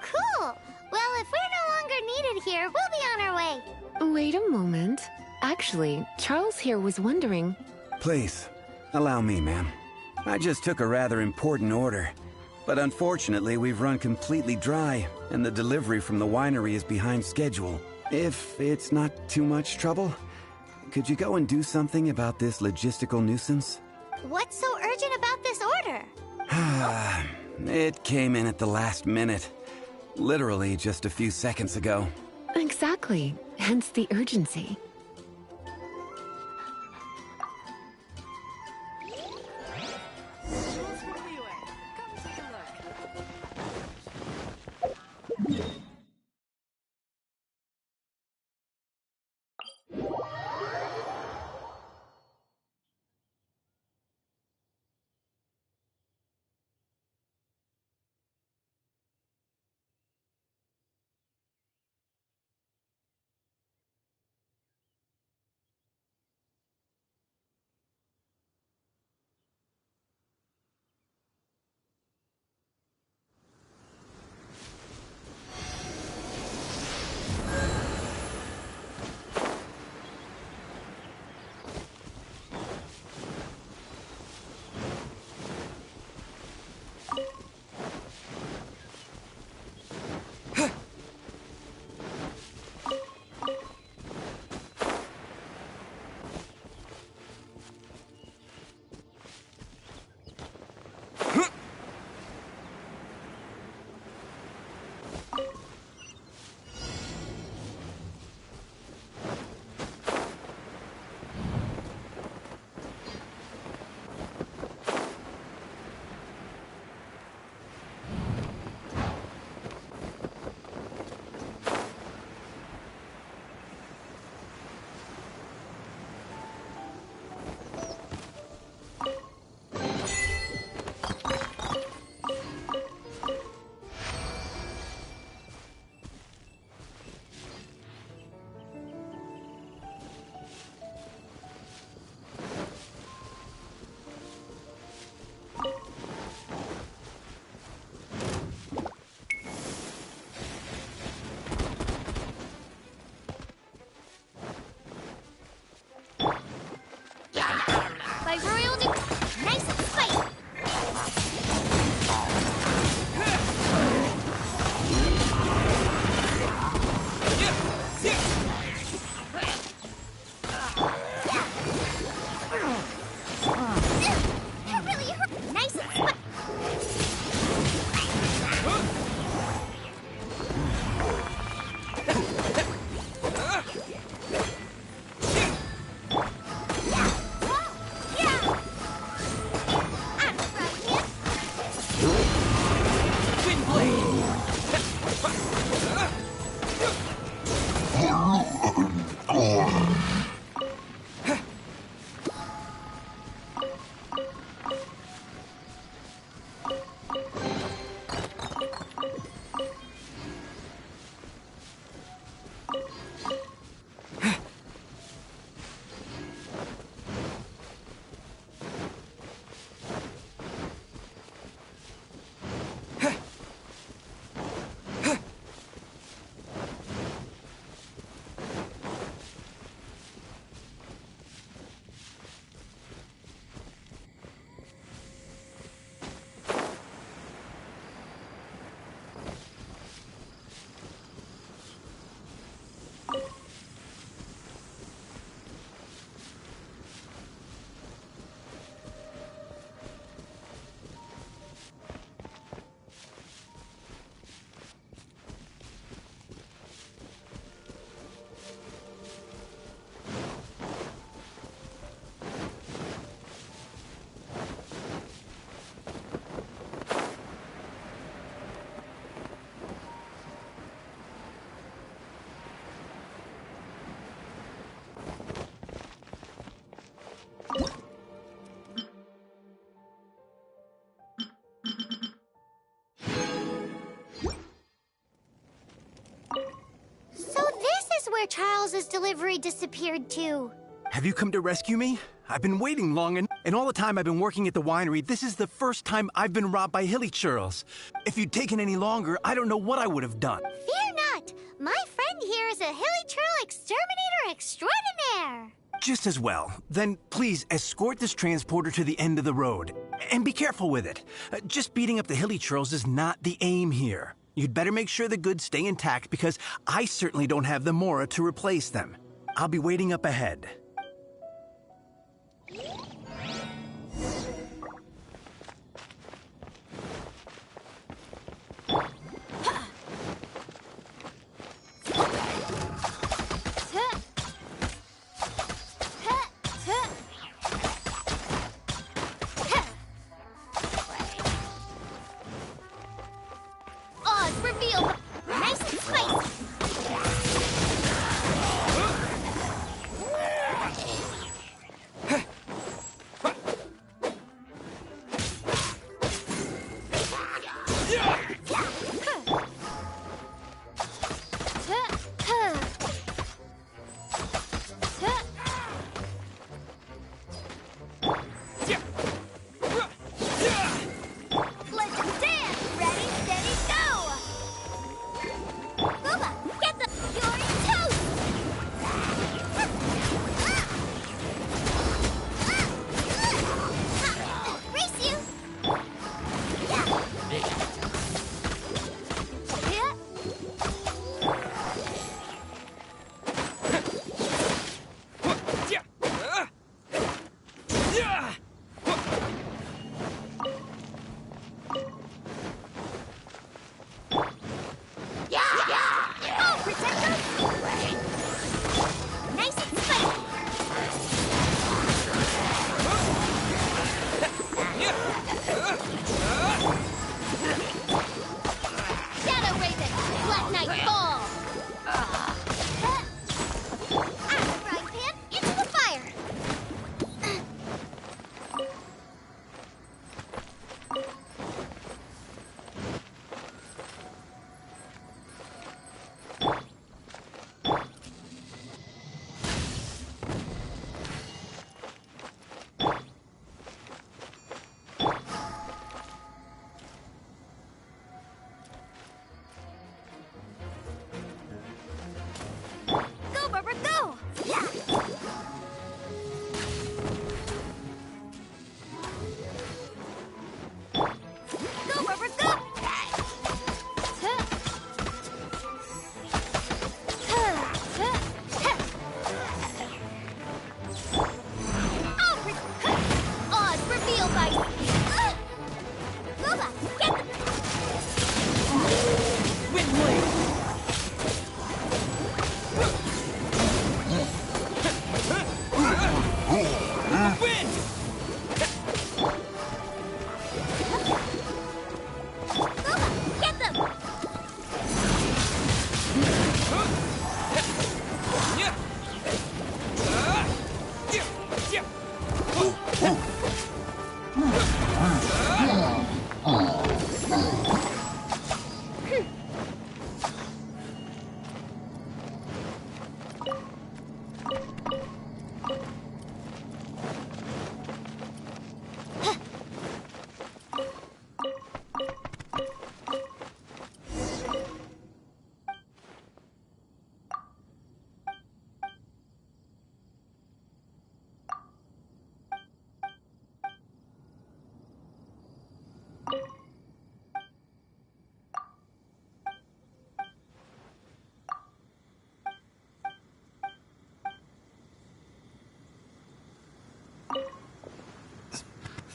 S1: Cool. Well, if we're no longer needed here, we'll be on our way.
S19: Wait a moment. Actually, Charles here was wondering...
S2: Please, allow me, ma'am. I just took a rather important order. But unfortunately, we've run completely dry, and the delivery from the winery is behind schedule. If it's not too much trouble, could you go and do something about this logistical nuisance?
S1: What's so urgent about this order?
S2: It came in at the last minute. Literally just a few seconds ago.
S19: Exactly. Hence the urgency.
S1: Where Charles's delivery disappeared to.
S20: Have you come to rescue me? I've been waiting long, and all the time I've been working at the winery, this is the first time I've been robbed by hilly churls. If you'd taken any longer, I don't know what I would have done.
S1: Fear not! My friend here is a hilly churl exterminator extraordinaire!
S20: Just as well. Then please escort this transporter to the end of the road. And be careful with it. Just beating up the hilly churls is not the aim here. You'd better make sure the goods stay intact because I certainly don't have the Mora to replace them. I'll be waiting up ahead.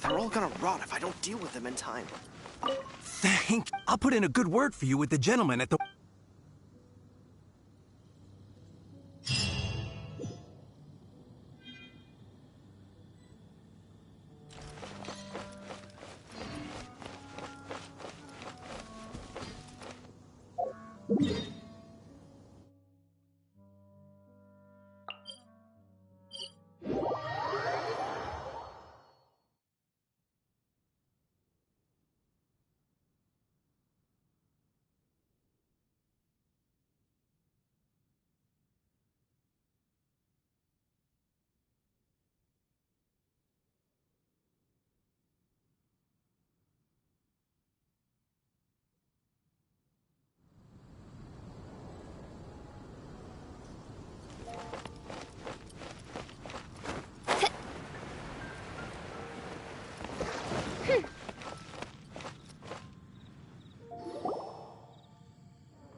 S21: They're all gonna rot if I don't deal with them in time.
S20: Thank. I'll put in a good word for you with the gentleman at the...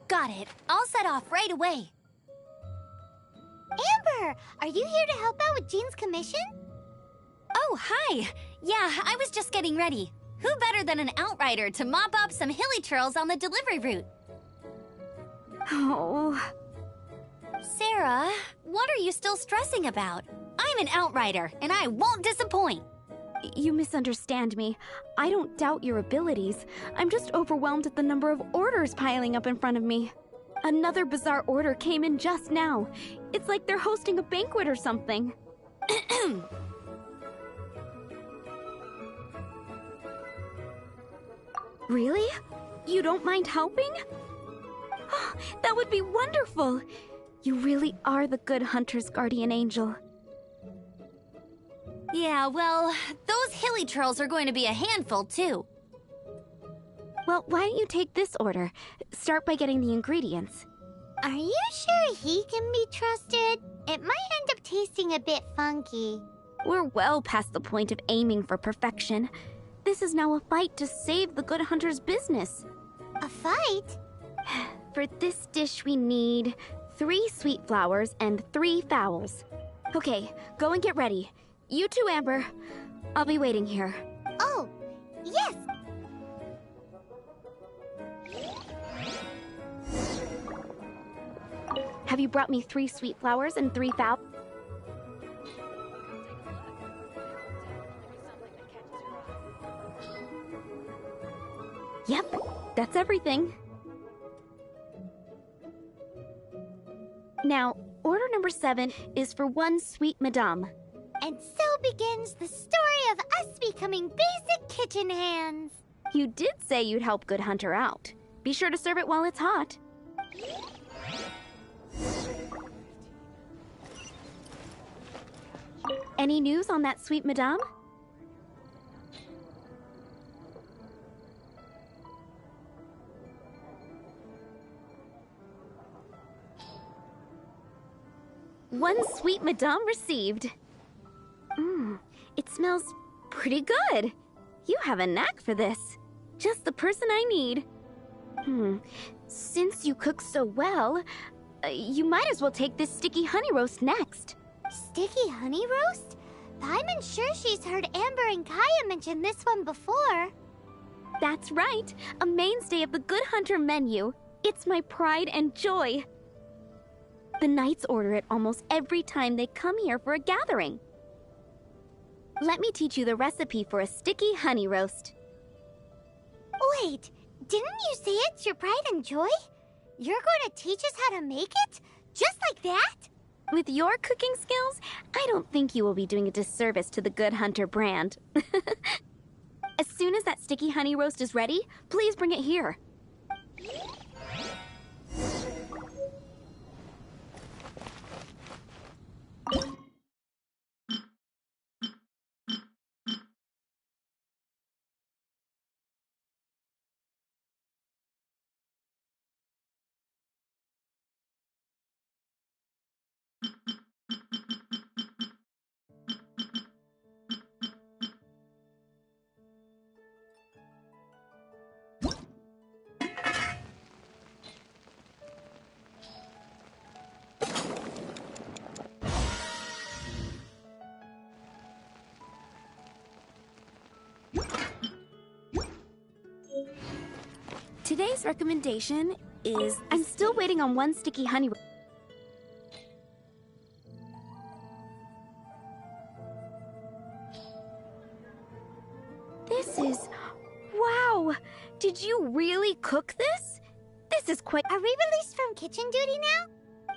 S1: Got it. I'll set off right away. Amber, are you here to help out with Jean's commission?
S22: Oh, hi. Yeah, I was just getting ready. Who better than an outrider to mop up some hilly trails on the delivery route?
S12: Oh.
S22: Sarah, what are you still stressing about? I'm an outrider, and I won't disappoint.
S12: You misunderstand me. I don't doubt your abilities. I'm just overwhelmed at the number of orders piling up in front of me. Another bizarre order came in just now. It's like they're hosting a banquet or something. Really? You don't mind helping? That would be wonderful. You really are the good hunter's guardian angel.
S22: Yeah, well, those hilly trails are going to be a handful, too.
S12: Well, why don't you take this order? Start by getting the ingredients.
S1: Are you sure he can be trusted? It might end up tasting a bit funky.
S12: We're well past the point of aiming for perfection. This is now a fight to save the good hunter's business.
S1: A fight?
S12: For this dish we need 3 sweet flowers and 3 fowls. Okay, go and get ready. You too, Amber. I'll be waiting here.
S1: Oh, yes!
S12: Have you brought me 3 sweet flowers and 3 fowls? Yep, that's everything. Now, order number 7 is for 1 sweet madame.
S1: And so begins the story of us becoming basic kitchen hands.
S12: You did say you'd help Good Hunter out. Be sure to serve it while it's hot. Any news on that sweet madame? One sweet madame received. It smells pretty good. You have a knack for this. Just the person I need. Since you cook so well, you might as well take this sticky honey roast next.
S1: Sticky honey roast? Paimon's sure she's heard Amber and Kaya mention this one before.
S12: That's right. A mainstay of the Good Hunter menu. It's my pride and joy. The knights order it almost every time they come here for a gathering. Let me teach you the recipe for a sticky honey roast.
S1: Wait, didn't you say it's your pride and joy? You're going to teach us how to make it? Just like that?
S12: With your cooking skills, I don't think you will be doing a disservice to the Good Hunter brand. As soon as that sticky honey roast is ready, please bring it here. Today's recommendation is... I'm still waiting on one sticky honey... This is... Wow! Did you really cook this? This is quite...
S1: Are we released from kitchen duty now?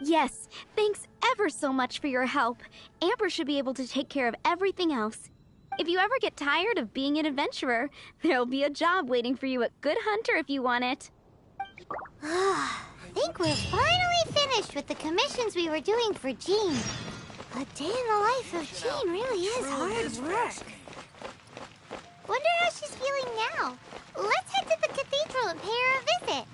S12: Yes, thanks ever so much for your help. Amber should be able to take care of everything else. If you ever get tired of being an adventurer, there'll be a job waiting for you at Good Hunter if you want it.
S1: I think we're finally finished with the commissions we were doing for Jean. A day in the life of Jean really is hard work. Wonder how she's feeling now. Let's head to the cathedral and pay her a visit.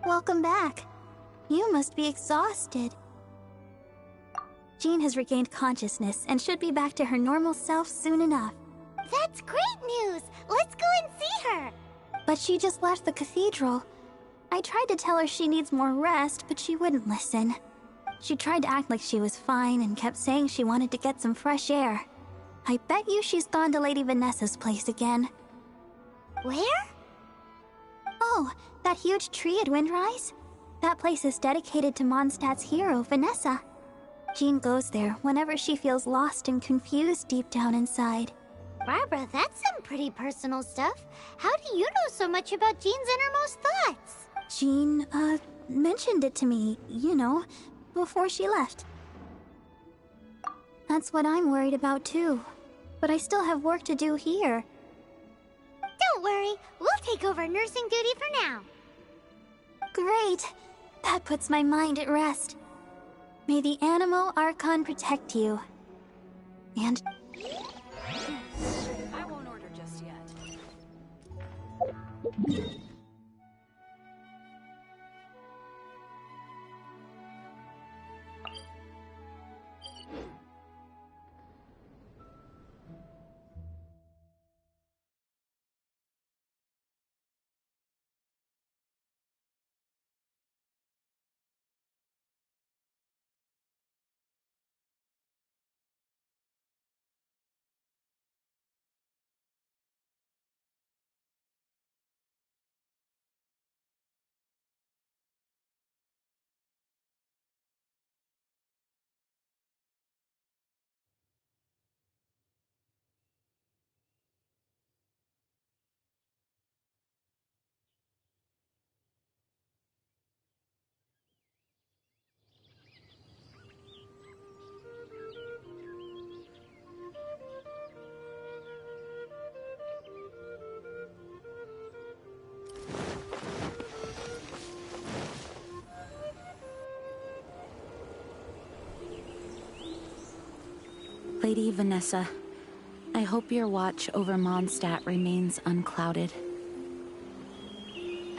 S10: Welcome back. You must be exhausted. Jean has regained consciousness and should be back to her normal self soon enough.
S1: That's great news! Let's go and see her!
S10: But she just left the cathedral. I tried to tell her she needs more rest, but she wouldn't listen. She tried to act like she was fine and kept saying she wanted to get some fresh air. I bet you she's gone to Lady Vanessa's place again.
S1: Where?
S10: Oh, that huge tree at Windrise? That place is dedicated to Mondstadt's hero, Vanessa. Jean goes there whenever she feels lost and confused deep down inside.
S1: Barbara, that's some pretty personal stuff. How do you know so much about Jean's innermost thoughts?
S10: Jean, mentioned it to me, you know, before she left. That's what I'm worried about too. But I still have work to do here.
S1: Don't worry, we'll take over nursing duty for now.
S10: Great! That puts my mind at rest. May the Animo Archon protect you. And...
S18: I won't order just yet.
S13: Lady Vanessa, I hope your watch over Mondstadt remains unclouded.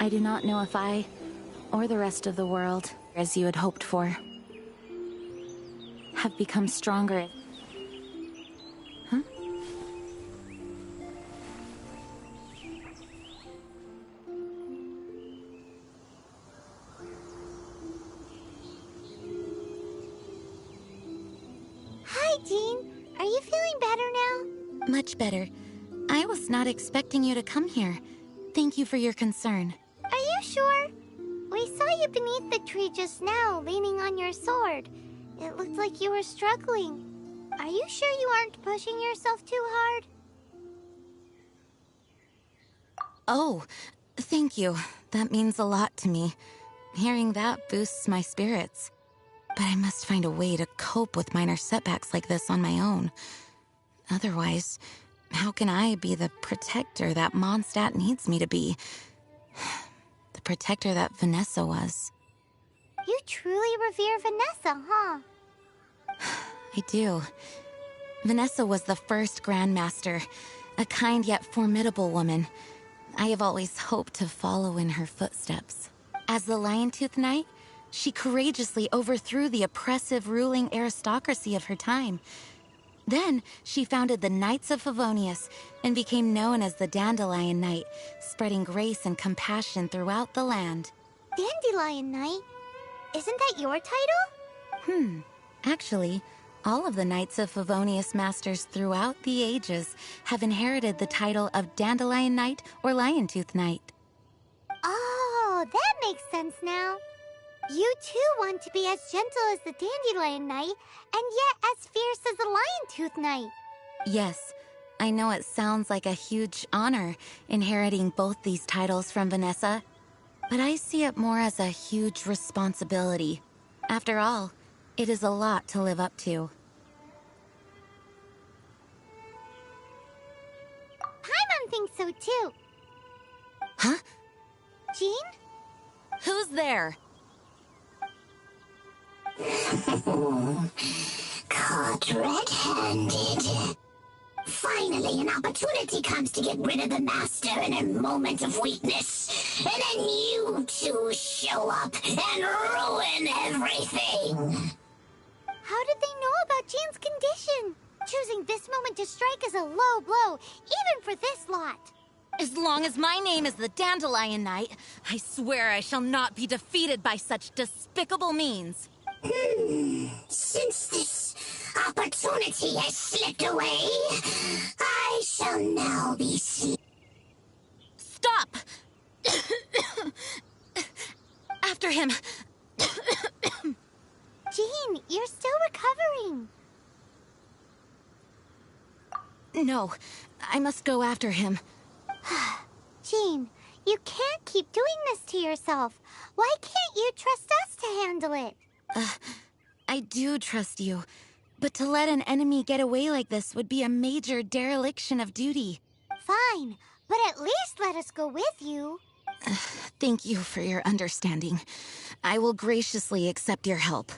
S13: I do not know if I, or the rest of the world, as you had hoped for, have become stronger. Huh?
S1: Hi, Jean. Are you feeling better now?
S13: Much better. I was not expecting you to come here. Thank you for your concern.
S1: Are you sure? We saw you beneath the tree just now, leaning on your sword. It looked like you were struggling. Are you sure you aren't pushing yourself too hard?
S13: Oh, thank you. That means a lot to me. Hearing that boosts my spirits. But I must find a way to cope with minor setbacks like this on my own. Otherwise, how can I be the protector that Mondstadt needs me to be? The protector that Vanessa was.
S1: You truly revere Vanessa, huh?
S13: I do. Vanessa was the first Grandmaster, a kind yet formidable woman. I have always hoped to follow in her footsteps. As the Lion-Tooth Knight, she courageously overthrew the oppressive ruling aristocracy of her time. Then, she founded the Knights of Favonius and became known as the Dandelion Knight, spreading grace and compassion throughout the land.
S1: Dandelion Knight? Isn't that your title?
S13: Actually, all of the Knights of Favonius masters throughout the ages have inherited the title of Dandelion Knight or Lion-Tooth Knight.
S1: Oh, that makes sense now. You too want to be as gentle as the Dandelion Knight, and yet as fierce as the Lion-Tooth Knight.
S13: Yes, I know it sounds like a huge honor inheriting both these titles from Vanessa, but I see it more as a huge responsibility. After all, it is a lot to live up to.
S1: Paimon thinks so too.
S13: Huh?
S1: Jean?
S13: Who's there?
S4: Caught red-handed. Finally, an opportunity comes to get rid of the Master in a moment of weakness. And then you two show up and ruin everything.
S1: How did they know about Jean's condition? Choosing this moment to strike is a low blow, even for this lot.
S13: As long as my name is the Dandelion Knight, I swear I shall not be defeated by such despicable means.
S4: Since this opportunity has slipped away, I shall now be seen.
S13: Stop! After him!
S1: Jean, you're still recovering.
S13: No, I must go after him.
S1: Jean, you can't keep doing this to yourself. Why can't you trust us to handle it?
S13: I do trust you, but to let an enemy get away like this would be a major dereliction of duty.
S1: Fine, but at least let us go with you.
S13: Thank you for your understanding. I will graciously accept your help.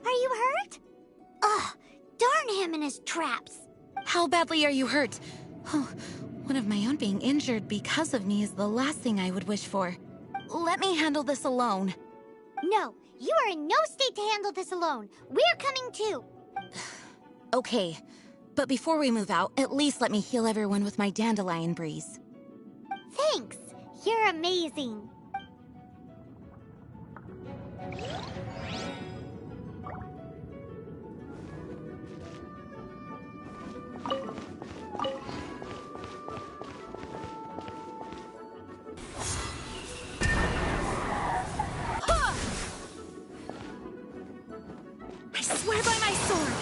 S1: Are you hurt? Ugh, darn him and his traps.
S13: How badly are you hurt? Oh, one of my own being injured because of me is the last thing I would wish for. Let me handle this alone.
S1: No, you are in no state to handle this alone. We're coming too.
S13: Okay, but before we move out, at least let me heal everyone with my dandelion breeze.
S1: Thanks. You're amazing.
S16: I swear by my sword!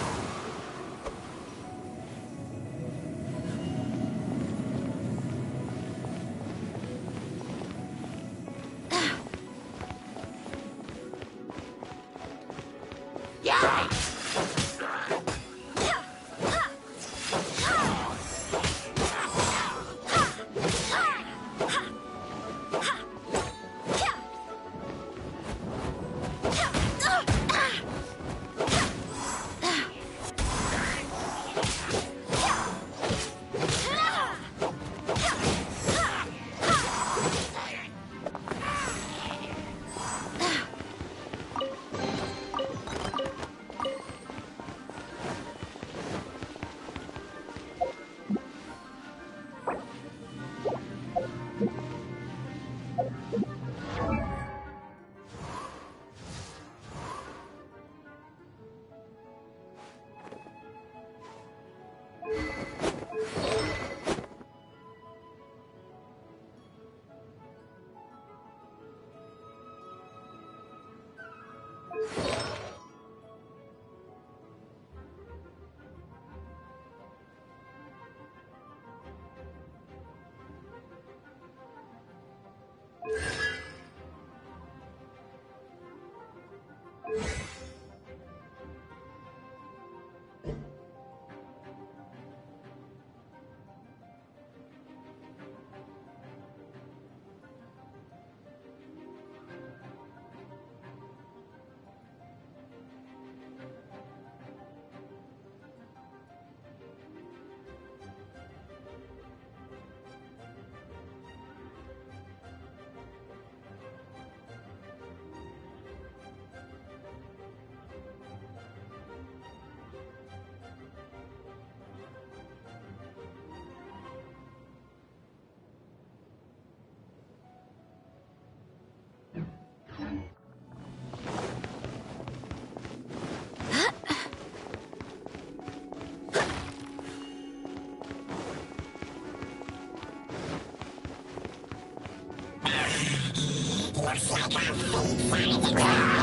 S4: Looks like our feet find the ground.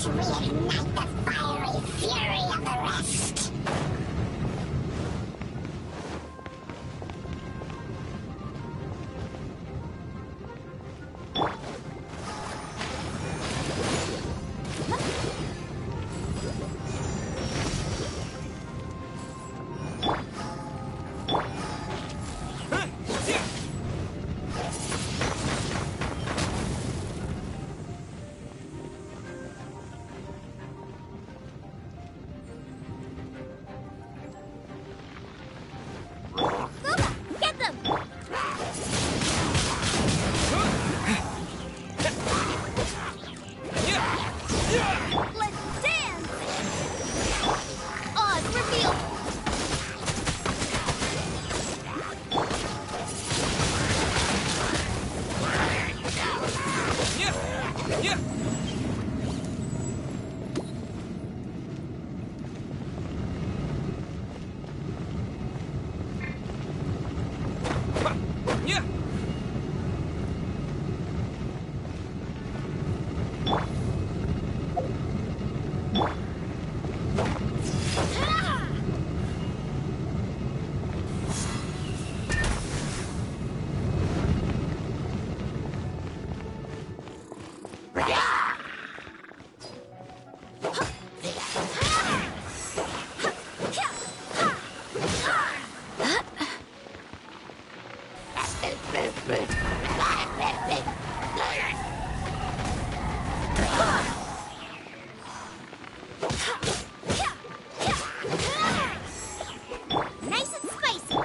S4: to reignite the fiery fury of the rest.
S22: Get them! Let's dance! Oz revealed! Nice and spicy!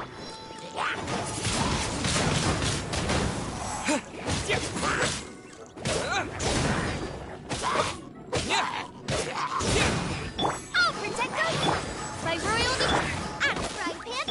S22: I'll protect us! My royalty at the frying pan!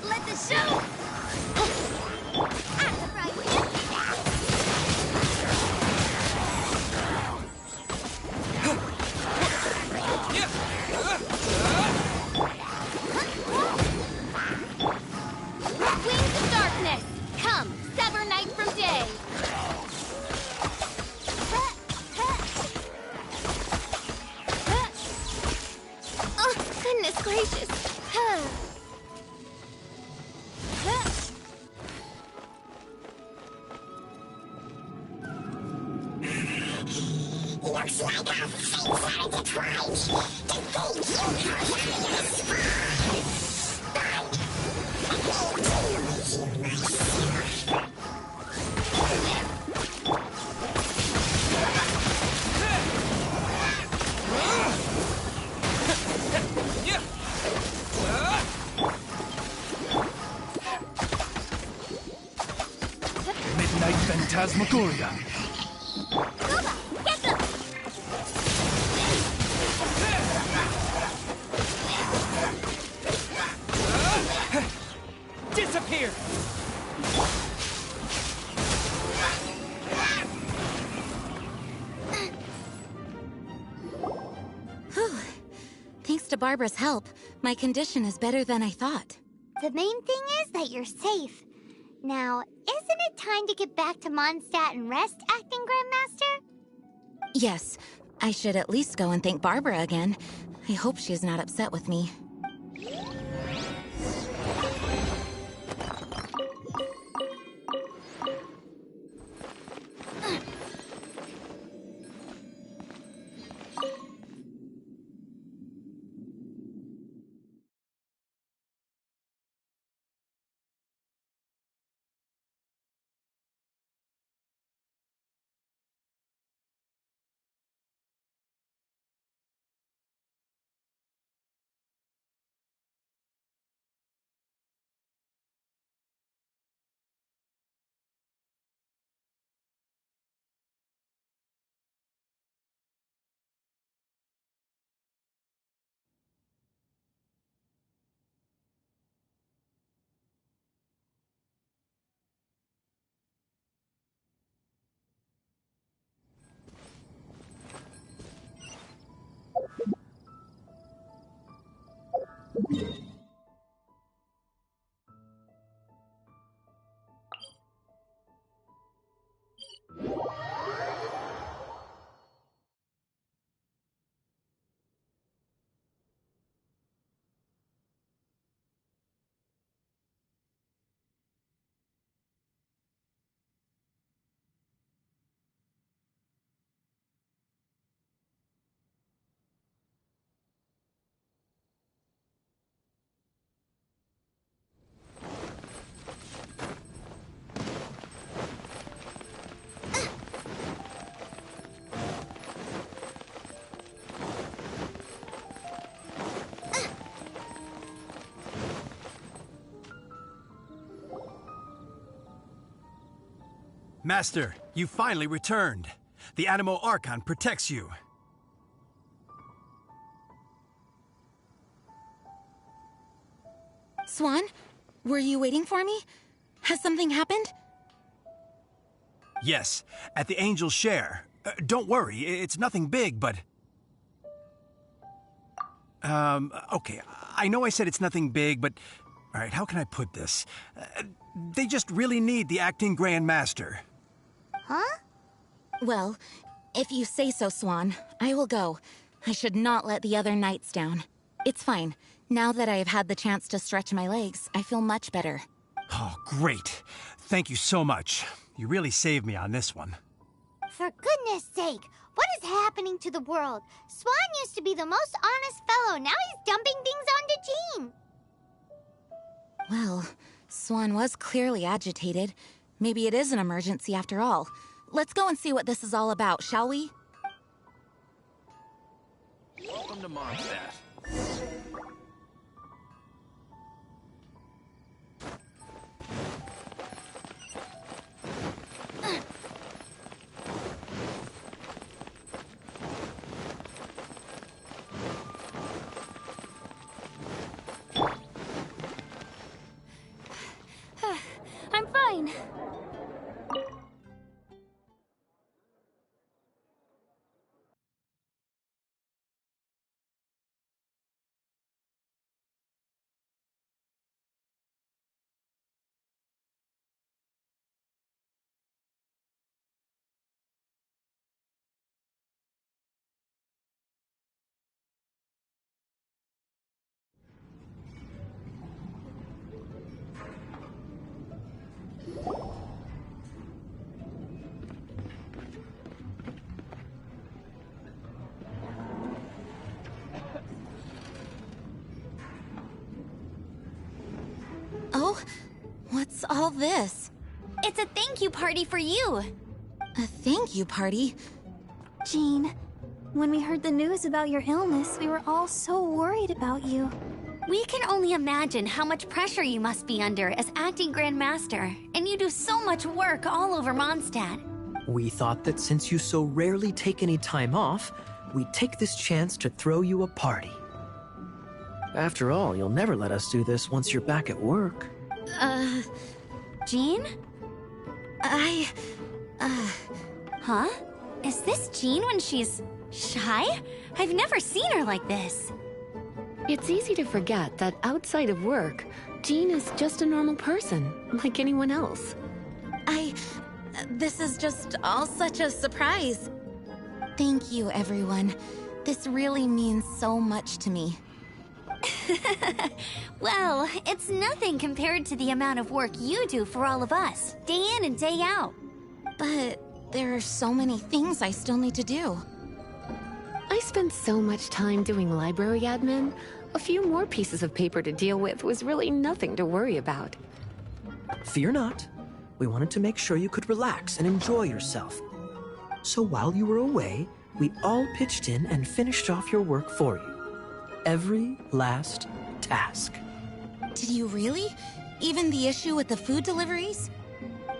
S22: Let the show! At the frying pan! Wings of darkness! Come, sever night from day! Oh, goodness gracious!
S4: Looks like our fates are intertwined. Defeat you, Cornelius Spawn. I will deal with you myself.
S5: Midnight Phantasmagoria.
S22: Get them!
S3: Disappear!
S13: Whew. Thanks to Barbara's help, my condition is better than I thought.
S1: The main thing is that you're safe. Now, isn't it time to get back to Mondstadt and rest, Acting Grandmaster?
S13: Yes, I should at least go and thank Barbara again. I hope she's not upset with me.
S20: Master, you finally returned. The Animo Archon protects you.
S13: Swan, were you waiting for me? Has something happened?
S20: Yes, at the Angel's Share. Don't worry, it's nothing big, but... Okay, I know I said it's nothing big, but... Alright, how can I put this? They just really need the acting Grand Master.
S1: Huh?
S13: Well, if you say so, Swan, I will go. I should not let the other knights down. It's fine. Now that I have had the chance to stretch my legs, I feel much better.
S20: Oh, great. Thank you so much. You really saved me on this one.
S1: For goodness sake, what is happening to the world? Swan used to be the most honest fellow. Now he's dumping things onto Jean.
S13: Well, Swan was clearly agitated. Maybe it is an emergency after all. Let's go and see what this is all about, shall we?
S17: Welcome to Mondstadt.
S12: I'm fine.
S13: Oh, what's all this?
S22: It's a thank you party for you.
S13: A thank you party?
S10: Jean, when we heard the news about your illness, we were all so worried about you.
S22: We can only imagine how much pressure you must be under as acting Grand Master, and you do so much work all over Mondstadt.
S14: We thought that since you so rarely take any time off, we'd take this chance to throw you a party. After all, you'll never let us do this once you're back at work.
S22: Jean?
S13: Huh?
S22: Is this Jean when she's shy? I've never seen her like this.
S19: It's easy to forget that outside of work, Jean is just a normal person, like anyone else.
S13: This is just all such a surprise. Thank you, everyone. This really means so much to me.
S22: Well, it's nothing compared to the amount of work you do for all of us, day in and day out.
S13: But there are so many things I still need to do.
S19: I spent so much time doing library admin. A few more pieces of paper to deal with was really nothing to worry about.
S14: Fear not. We wanted to make sure you could relax and enjoy yourself. So while you were away, we all pitched in and finished off your work for you. Every last task.
S13: Did you really? Even the issue with the food deliveries?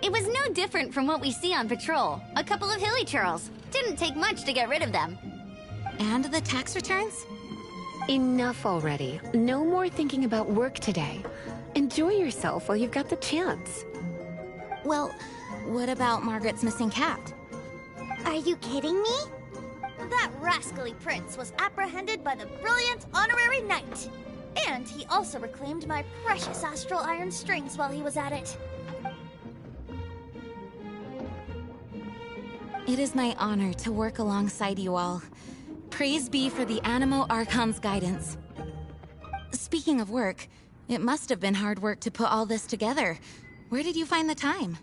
S22: It was no different from what we see on patrol. A couple of hilly churls. Didn't take much to get rid of them.
S13: And the tax returns?
S19: Enough already. No more thinking about work today. Enjoy yourself while you've got the chance.
S13: Well, what about Margaret's missing cat?
S1: Are you kidding me?
S15: That rascally prince was apprehended by the brilliant honorary knight. And he also reclaimed my precious astral iron strings while he was at it.
S13: It is my honor to work alongside you all. Praise be for the Animo Archon's guidance. Speaking of work, it must have been hard work to put all this together. Where did you find the time?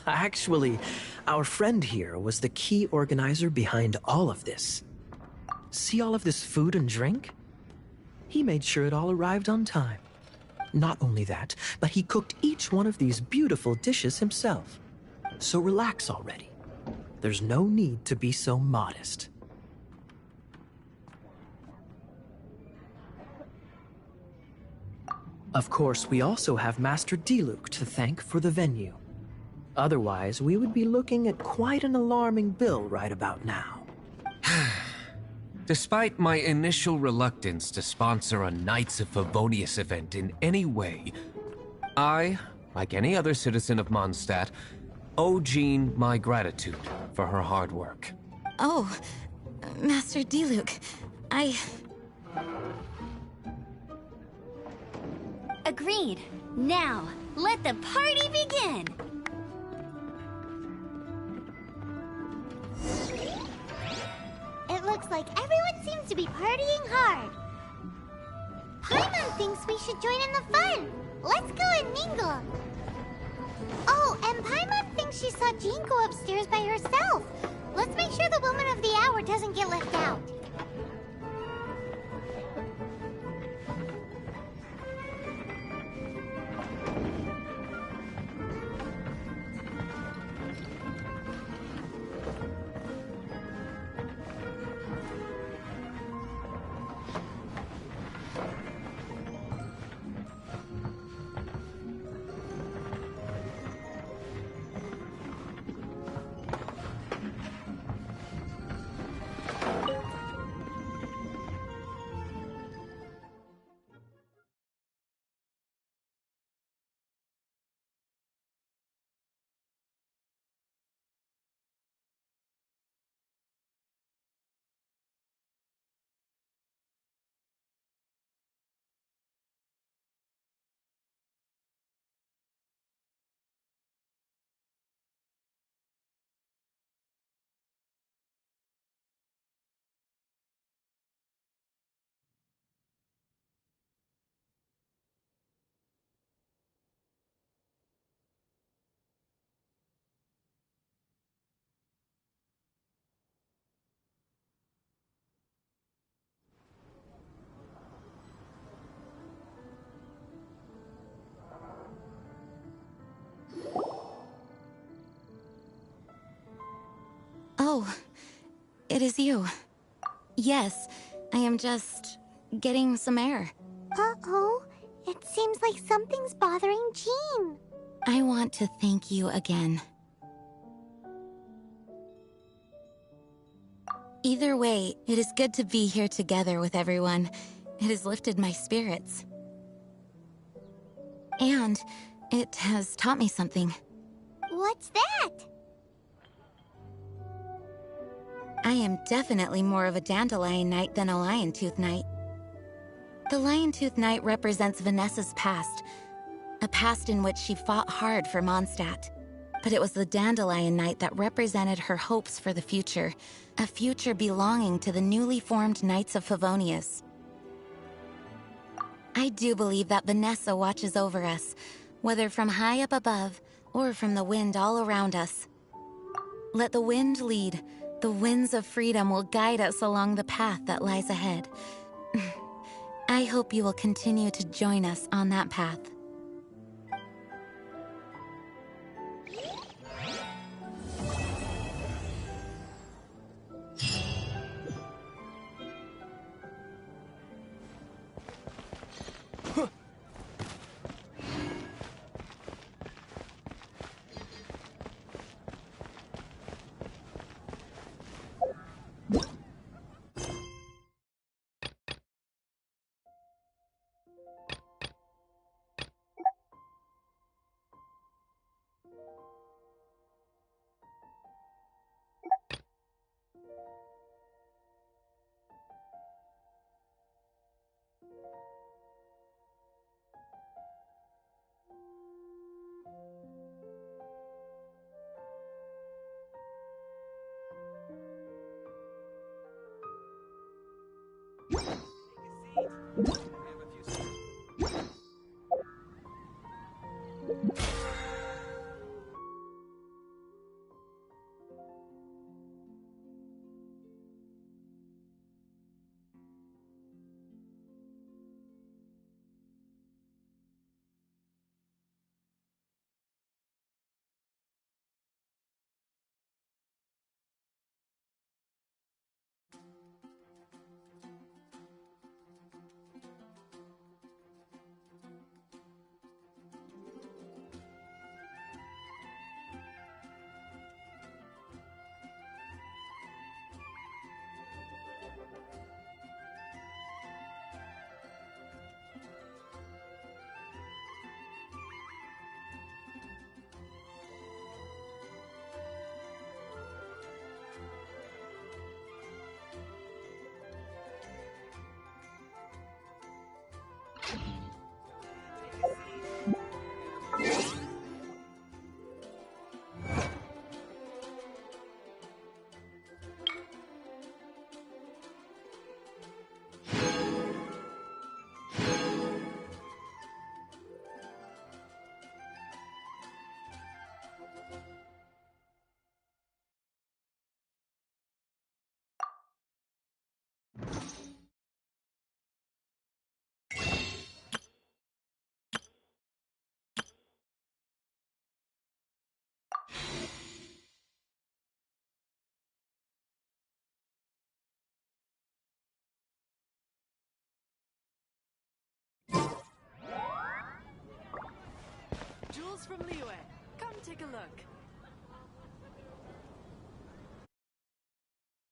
S14: Actually, our friend here was the key organizer behind all of this. See all of this food and drink? He made sure it all arrived on time. Not only that, but he cooked each one of these beautiful dishes himself. So relax already. There's no need to be so modest. Of course, we also have Master Diluc to thank for the venue. Otherwise, we would be looking at quite an alarming bill right about now.
S6: Despite my initial reluctance to sponsor a Knights of Favonius event in any way, I, like any other citizen of Mondstadt, owe Jean my gratitude for her hard work.
S13: Oh, Master Diluc,
S22: Agreed. Now, let the party begin!
S1: It looks like everyone seems to be partying hard. Paimon thinks we should join in the fun. Let's go and mingle. Oh, and Paimon thinks she saw Jean go upstairs by herself. Let's make sure the woman of the hour doesn't get left out.
S13: Oh, it is you. Yes, I am just getting some air.
S1: Uh-oh, it seems like something's bothering Jean.
S13: I want to thank you again. Either way, it is good to be here together with everyone. It has lifted my spirits. And it has taught me something.
S1: What's that?
S13: I am definitely more of a Dandelion Knight than a Lion-Tooth Knight. The Lion-Tooth Knight represents Vanessa's past, a past in which she fought hard for Mondstadt. But it was the Dandelion Knight that represented her hopes for the future, a future belonging to the newly formed Knights of Favonius. I do believe that Vanessa watches over us, whether from high up above or from the wind all around us. Let the wind lead. The winds of freedom will guide us along the path that lies ahead. I hope you will continue to join us on that path.
S18: Jewels from Liyue. Come take a look.